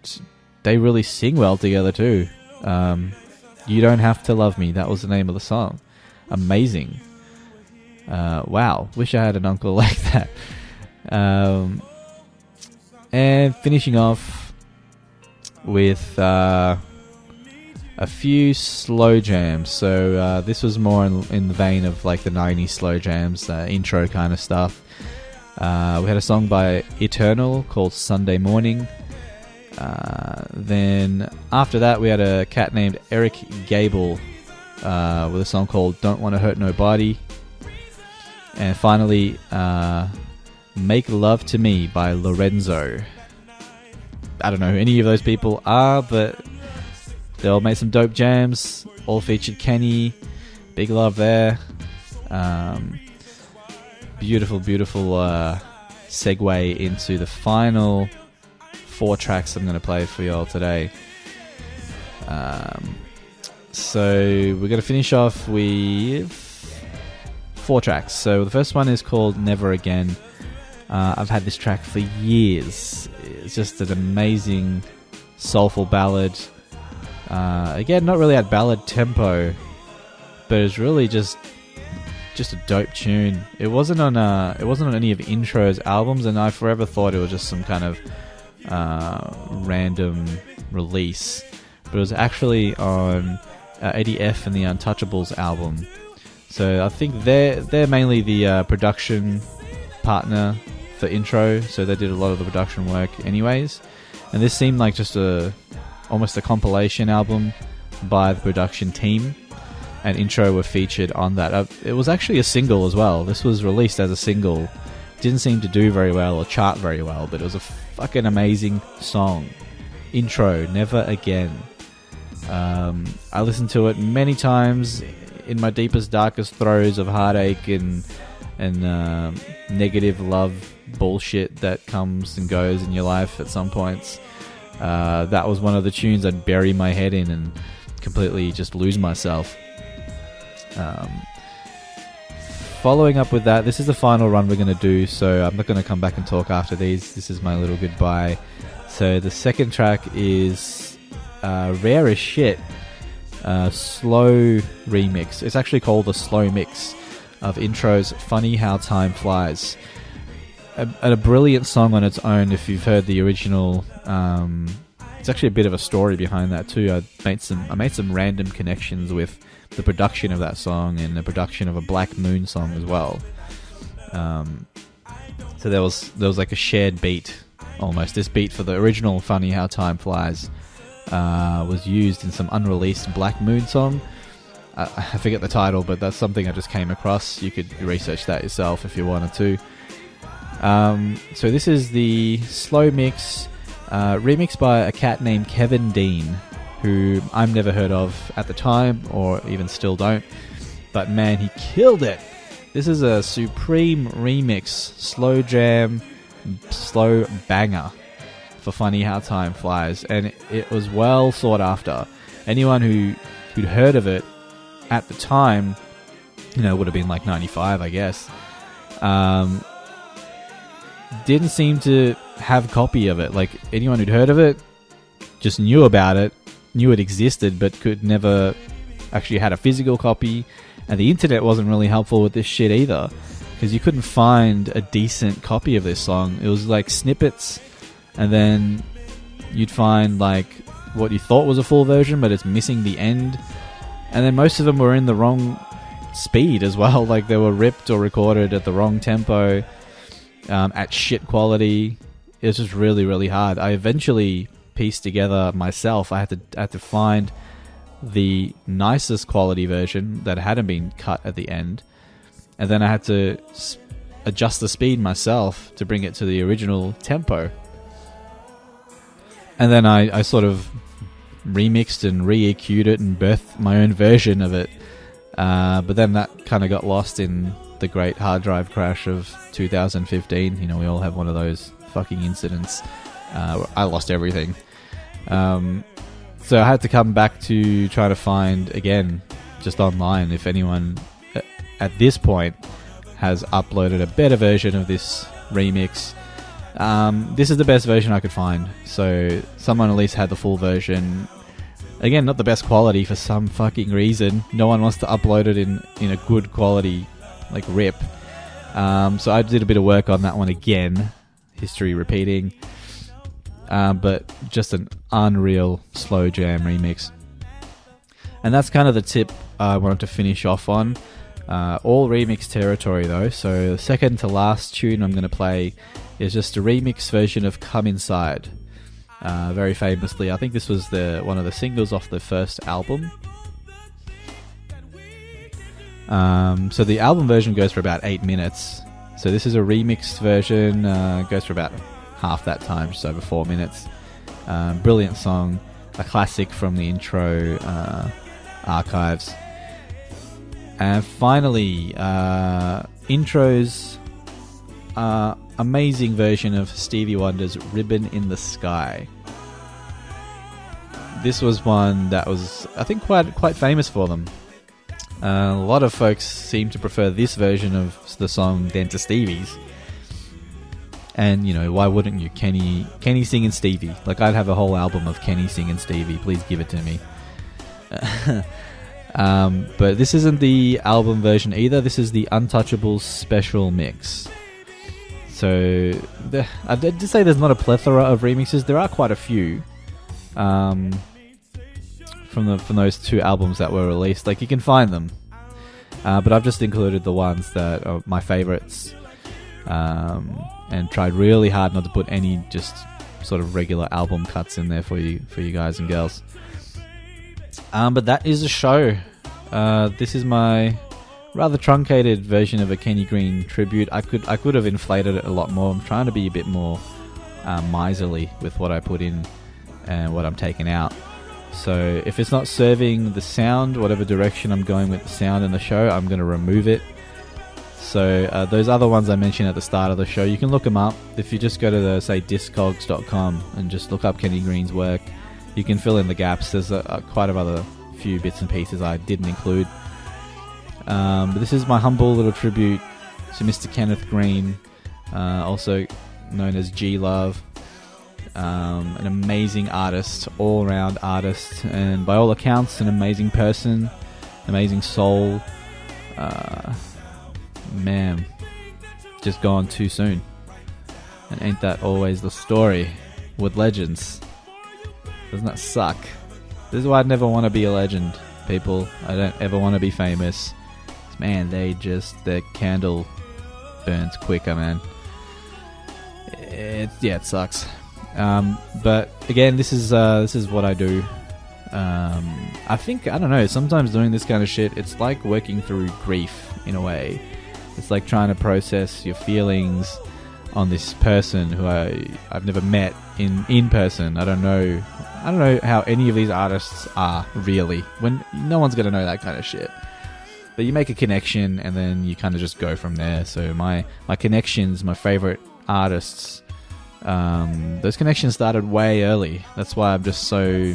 they really sing well together too. You Don't Have to Love Me. That was the name of the song. Amazing. Wow. Wish I had an uncle like that. And finishing off with a few slow jams. So this was more in the vein of like the 90s slow jams, intro kind of stuff. We had a song by Eternal called Sunday Morning. Then after that we had a cat named Eric Gable with a song called Don't Want to Hurt Nobody. And finally Make Love to Me by Lorenzo. I don't know who any of those people are, but they all made some dope jams. All featured Kenny. Big love there. Beautiful segue into the final 4 tracks I'm going to play for y'all today. So we're going to finish off with 4 tracks. So the first one is called Never Again. I've had this track for years. It's just an amazing soulful ballad. Again, not really at ballad tempo, but it's really just a dope tune. It wasn't on any of Intro's albums, and I forever thought it was just some kind of random release, but it was actually on Eddie F and the Untouchables album. So I think they're mainly the production partner for Intro, so they did a lot of the production work anyways. And this seemed like just almost a compilation album by the production team, and Intro were featured on that. It was actually a single as well. This was released as a single. Didn't seem to do very well or chart very well, but it was a fucking amazing song. Intro, Never Again. I listened to it many times in my deepest, darkest throes of heartache and negative love bullshit that comes and goes in your life at some points. That was one of the tunes I'd bury my head in and completely just lose myself. Following up with that, this is the final run we're going to do, so I'm not going to come back and talk after these. This is my little goodbye. So the second track is rare as shit, slow remix. It's actually called the slow mix of Intro's Funny How Time Flies. A brilliant song on its own. If you've heard the original, it's actually a bit of a story behind that too. I made some random connections with the production of that song and the production of a Black Moon song as well. So there was like a shared beat almost. This beat for the original Funny How Time Flies was used in some unreleased Black Moon song. I forget the title, but that's something I just came across. You could research that yourself if you wanted to. So this is the slow mix, remixed by a cat named Kevin Dean, who I've never heard of at the time, or even still don't. But man, he killed it. This is a supreme remix, slow jam, slow banger for Funny How Time Flies, and it was well sought after. Anyone who'd heard of it at the time, would have been like 95, I guess. didn't seem to have a copy of it. Like, anyone who'd heard of it just knew about it, knew it existed, but could never actually had a physical copy. And the internet wasn't really helpful with this shit either, because you couldn't find a decent copy of this song. It was like snippets, and then you'd find like what you thought was a full version, but it's missing the end. And then most of them were in the wrong speed as well. Like, they were ripped or recorded at the wrong tempo, at shit quality. It was just really, really hard. I eventually pieced together myself. I had to find the nicest quality version that hadn't been cut at the end, and then I had to adjust the speed myself to bring it to the original tempo. And then I sort of remixed and re-EQ'd it and birthed my own version of it. But then that kind of got lost in the great hard drive crash of 2015. You know, we all have one of those fucking incidents. I lost everything. So I had to come back to try to find, again, just online, if anyone at this point has uploaded a better version of this remix. This is the best version I could find. So someone at least had the full version. Again, not the best quality for some fucking reason. No one wants to upload it in a good quality, like, rip. So I did a bit of work on that one again. History repeating. But just an unreal slow jam remix. And that's kind of the tip I wanted to finish off on. All remix territory though. So the second to last tune I'm going to play is just a remix version of Come Inside. Very famously, I think this was one of the singles off the first album. So the album version goes for about 8 minutes. So this is a remixed version, goes for about half that time, just over 4 minutes. Brilliant song, a classic from the intro archives. And finally, intro's amazing version of Stevie Wonder's Ribbon in the Sky. This was one that was, I think, quite famous for them. A lot of folks seem to prefer this version of the song than to Stevie's. And, you know, why wouldn't you? Kenny singing Stevie. Like, I'd have a whole album of Kenny singing Stevie. Please give it to me. But this isn't the album version either. This is the Untouchables special mix. So, I did say there's not a plethora of remixes. There are quite a few. From those two albums that were released. Like, you can find them. But I've just included the ones that are my favorites. And tried really hard not to put any just sort of regular album cuts in there for you guys and girls. But that is a show. This is my rather truncated version of a Kenny Greene tribute. I could have inflated it a lot more. I'm trying to be a bit more miserly with what I put in and what I'm taking out. So if it's not serving the sound, whatever direction I'm going with the sound in the show, I'm going to remove it. So those other ones I mentioned at the start of the show, you can look them up. If you just go to the, say, discogs.com and just look up Kenny Greene's work, you can fill in the gaps. There's quite a other few bits and pieces I didn't include. But this is my humble little tribute to Mr. Kenneth Greene, also known as G-Love. An amazing artist, all-around artist, and by all accounts, an amazing person, amazing soul. Man, just gone too soon. And ain't that always the story with legends? Doesn't that suck? This is why I'd never want to be a legend, people. I don't ever want to be famous. Man, their candle burns quicker, man. It sucks. But again, this is what I do. I think, I don't know, sometimes doing this kind of shit, it's like working through grief in a way. It's like trying to process your feelings on this person who I've never met in person. I don't know how any of these artists are really. When no one's gonna know that kind of shit. But you make a connection and then you kind of just go from there. So my connections, my favorite artists, those connections started way early. That's why I'm just so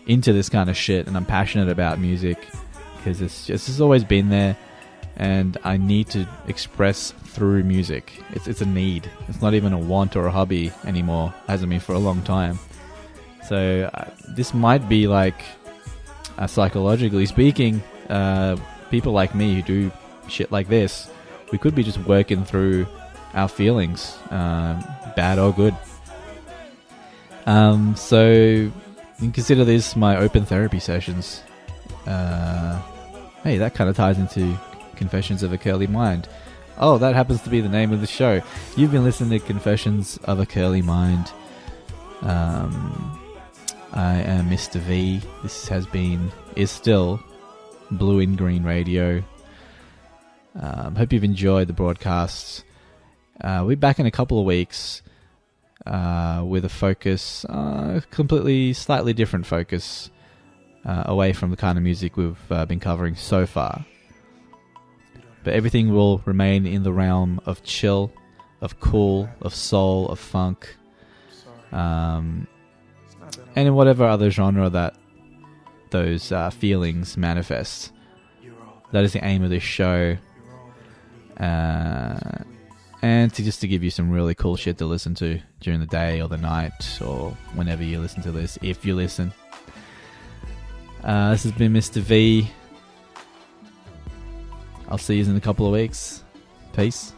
into this kind of shit and I'm passionate about music, because it's always been there. and I need to express through music. It's a need. It's not even a want or a hobby anymore. It hasn't been for a long time. So this might be like, psychologically speaking, people like me who do shit like this, we could be just working through our feelings, bad or good. So you can consider this my open therapy sessions. Hey, that kind of ties into Confessions of a Curly Mind. Oh, that happens to be the name of the show. You've been listening to Confessions of a Curly Mind. I am Mr. V. This is still Blue in Greene Radio. Hope you've enjoyed the broadcasts. We'll be back in a couple of weeks with a focus, slightly different focus, away from the kind of music we've been covering so far. But everything will remain in the realm of chill, of cool, of soul, of funk, and in whatever other genre that those feelings manifest. That is the aim of this show. And to give you some really cool shit to listen to during the day or the night or whenever you listen to this, if you listen. This has been Mr. V. I'll see you in a couple of weeks. Peace.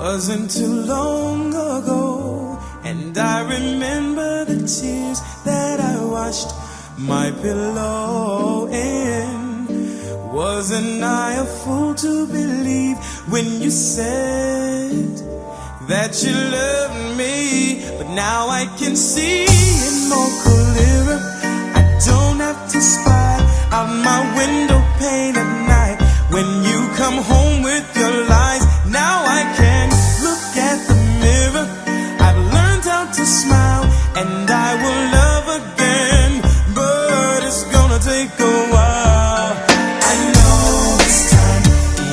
Wasn't too long ago, and I remember the tears that I washed my pillow in. Wasn't I a fool to believe when you said that you loved me? But now I can see it more clearer. I don't have to spy out my window pane at night when you come home with your lies. Now I can look at the mirror. I've learned how to smile, and I will love again, but it's gonna take a while. I know this time,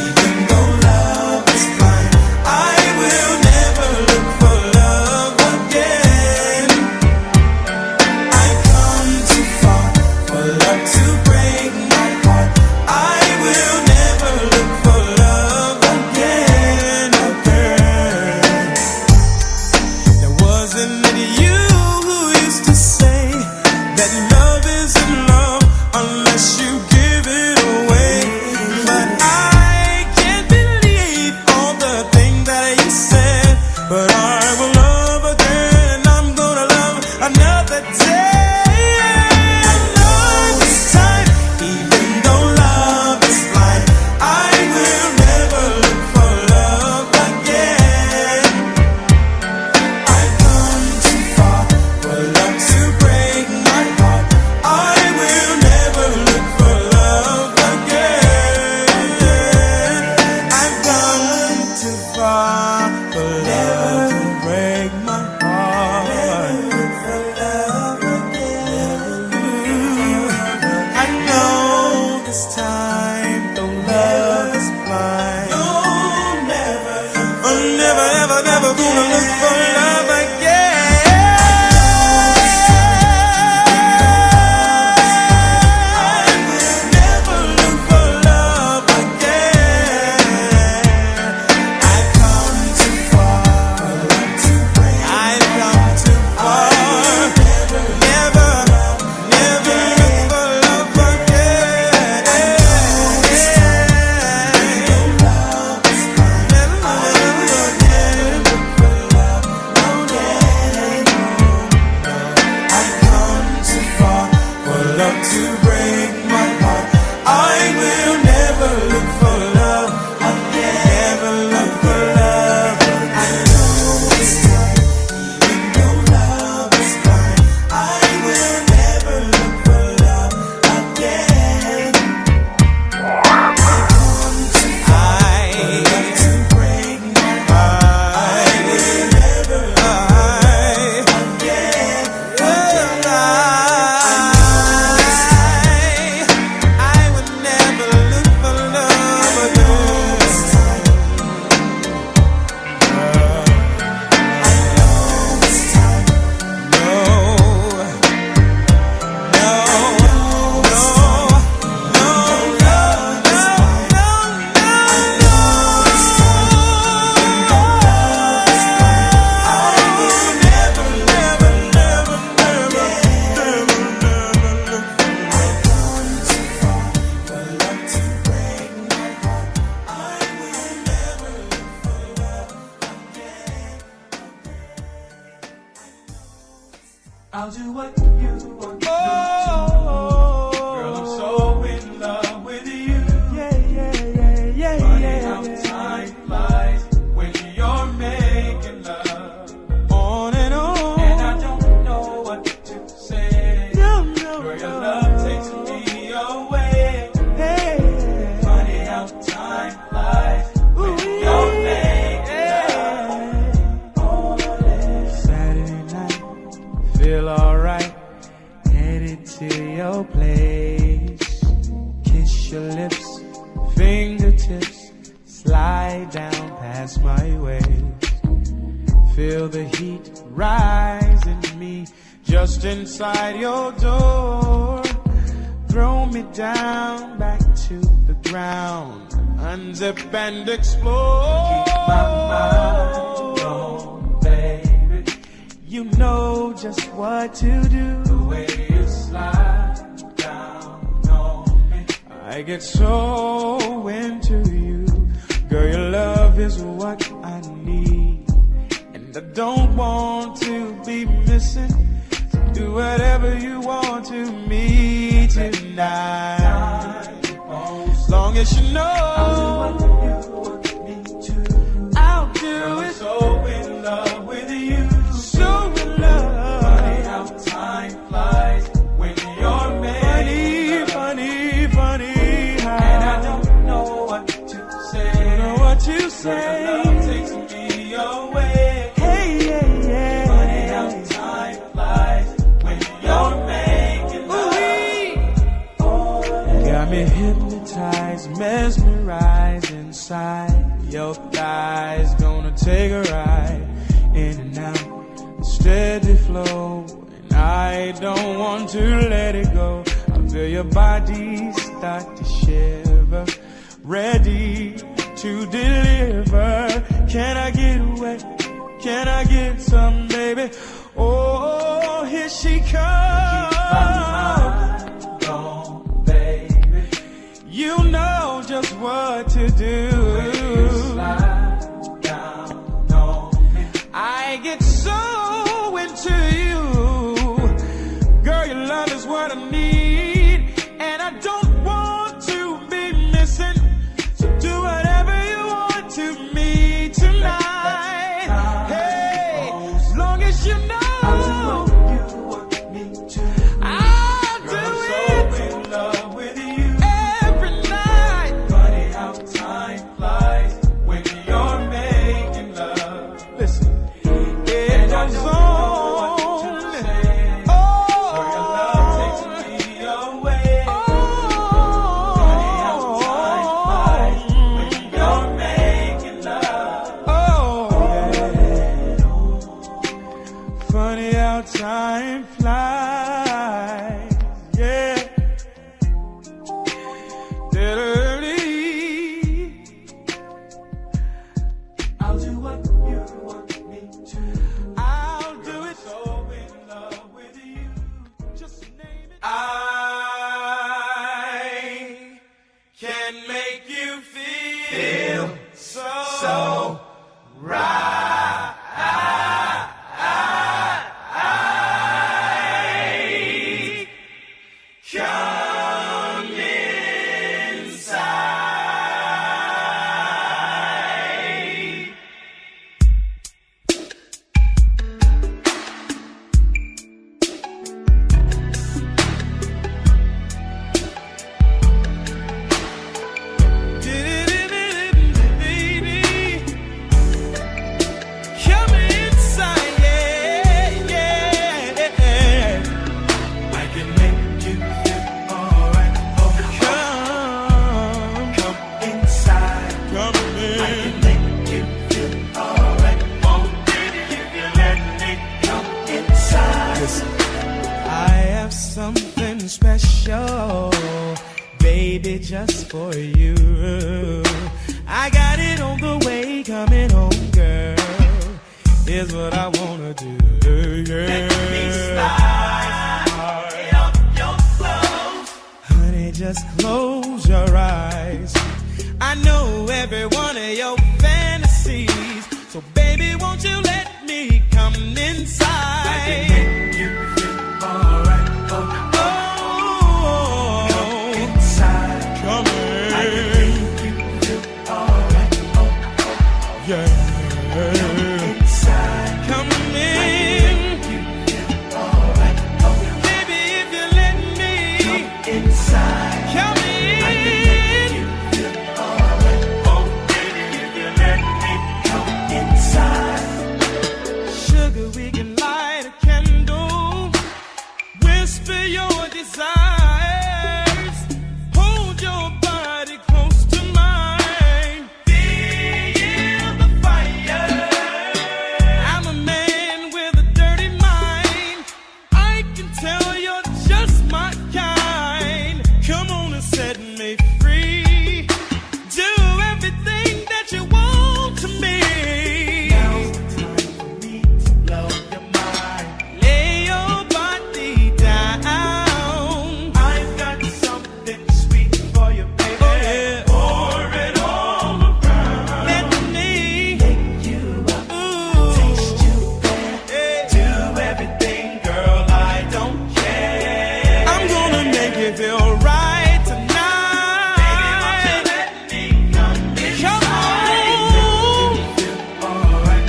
even though love is blind, I will never look for love again. I've come too far for love to break my heart. I will never look for love again. Wasn't it you who used to say that love isn't love unless you give it away? But I can't believe all the things that you said. But I will love again, and I'm gonna love another day. I know this time, even though love is blind, I will never look for love again. I've come too far for love to break my heart. I will never look for love again. I've come too far for love to break my heart. Never look for love again. I know this time, though love is blind, I'm never, ever, never gonna look for love again. I will never look for love again. I've come too far for love to break. I've come too far. Never, never look for love again. your lips, fingertips, slide down past my waist. Feel the heat rise in me just inside your door. Throw me down back to the ground, unzip and explore. Keep my mind on, baby. You know just what to do. The way you slide down on me, I get so into you. Girl, your love is what I need, and I don't want to be missing. So do whatever you want to me tonight. As long as you know I'll do it. So in love with you. So in love. Funny how time flies when you're made. Funny, funny how. And I don't know what to say. Don't know what to say. Your love takes me away. Hey, yeah, yeah. Funny how time flies when you're making love. Got me hypnotized, mesmerized inside. Your thighs gonna take a ride in and out, a steady flow, and I don't want to let it go. I feel your body start to shiver, ready to deliver. Can I get away? Can I get some, baby? Oh, here she comes. You know just what to do. Slide down on me. I get so into you. Girl, your love is what I need, and I don't want to be missing. So do whatever you want to me tonight. Hey, as long as you know I'll do what you want me to. I'll do it. So in love with you. Time flies, yeah. I'll do what you want me to. I'll do it. So in love with you. Just name it. I can make you feel so right. Special, baby, just for you. I got it on the way, coming home, girl. Here's what I wanna do, yeah. Let me slide up your clothes. Honey, just close your eyes. I know every one of your fantasies, so baby, won't you let me come inside? I can make you feel alright, oh. Yeah. Inside. Come in. Alright. Oh. Baby, if you let me come inside. Come in. I can make you feel alright. Oh, baby, if you let me come inside. Sugar, we can light a candle. Whisper your desires. Hold your body. set me free. Do everything that you want to me. Now's the time for me to blow your mind. Lay your body down. I've got something sweet for you, baby. Oh, yeah. Pour it all around. Let me make you up, taste you bad. Do everything, girl, I don't care. I'm gonna make you feel right tonight. Baby, won't you let me come inside? Come on. Alright,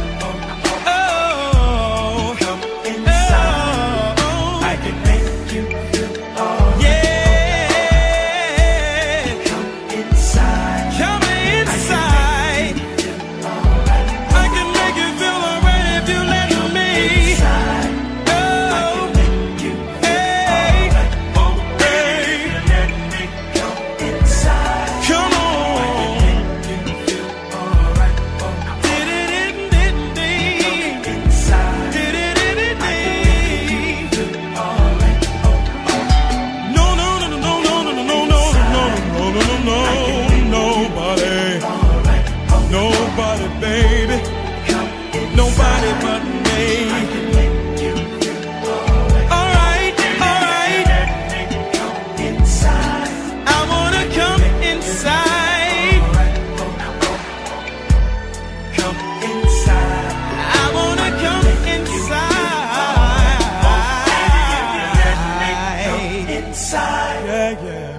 come inside. I can make you feel alright. Yeah. Come inside. Come inside. I can make you feel alright if you let me. Oh, hey, oh, hey. Come inside. Come on. No, no, no, no, no, no, no, no, no, no, no, no, no, nobody, nobody, baby, nobody but me. All right, I wanna come inside. Come inside. I wanna come inside. Yeah, yeah.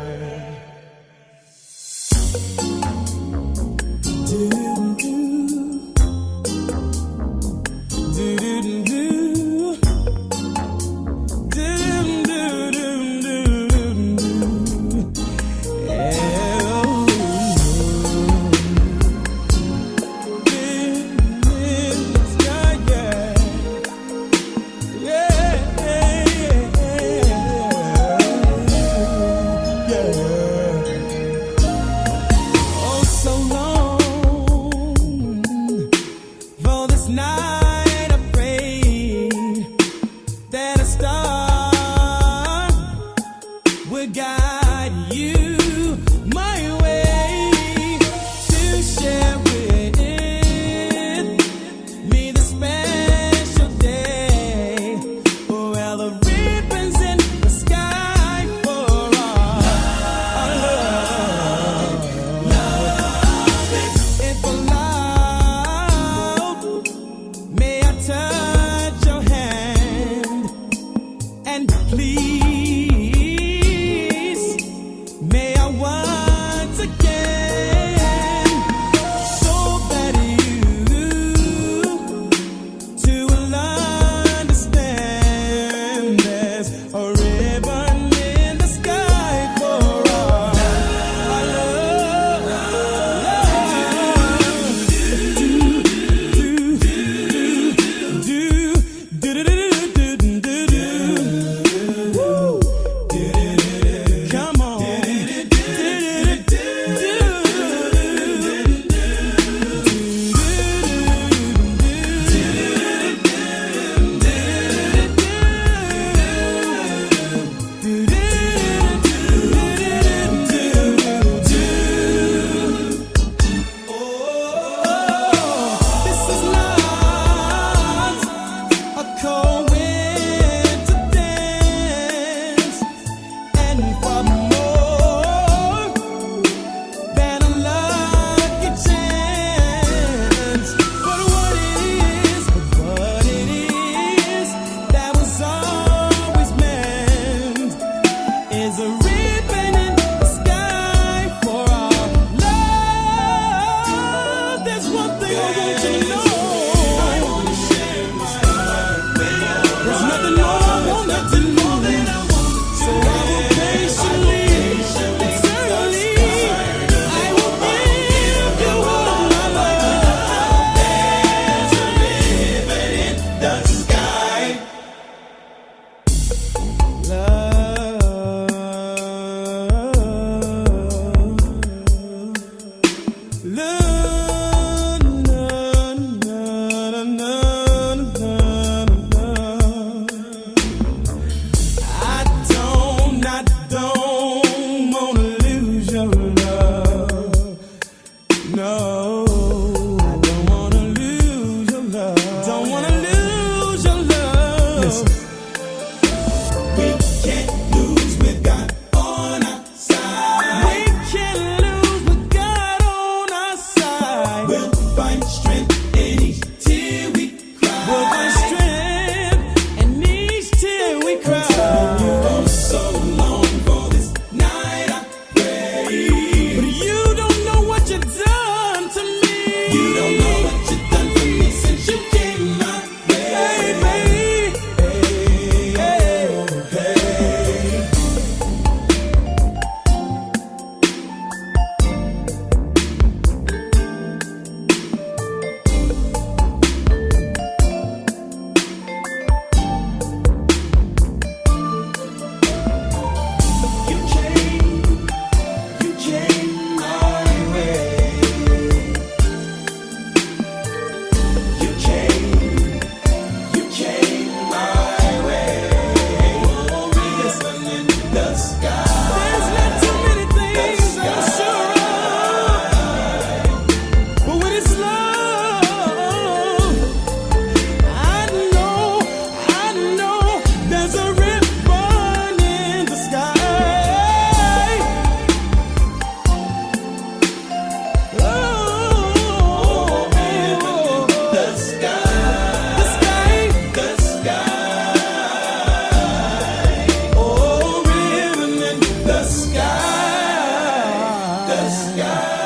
sky.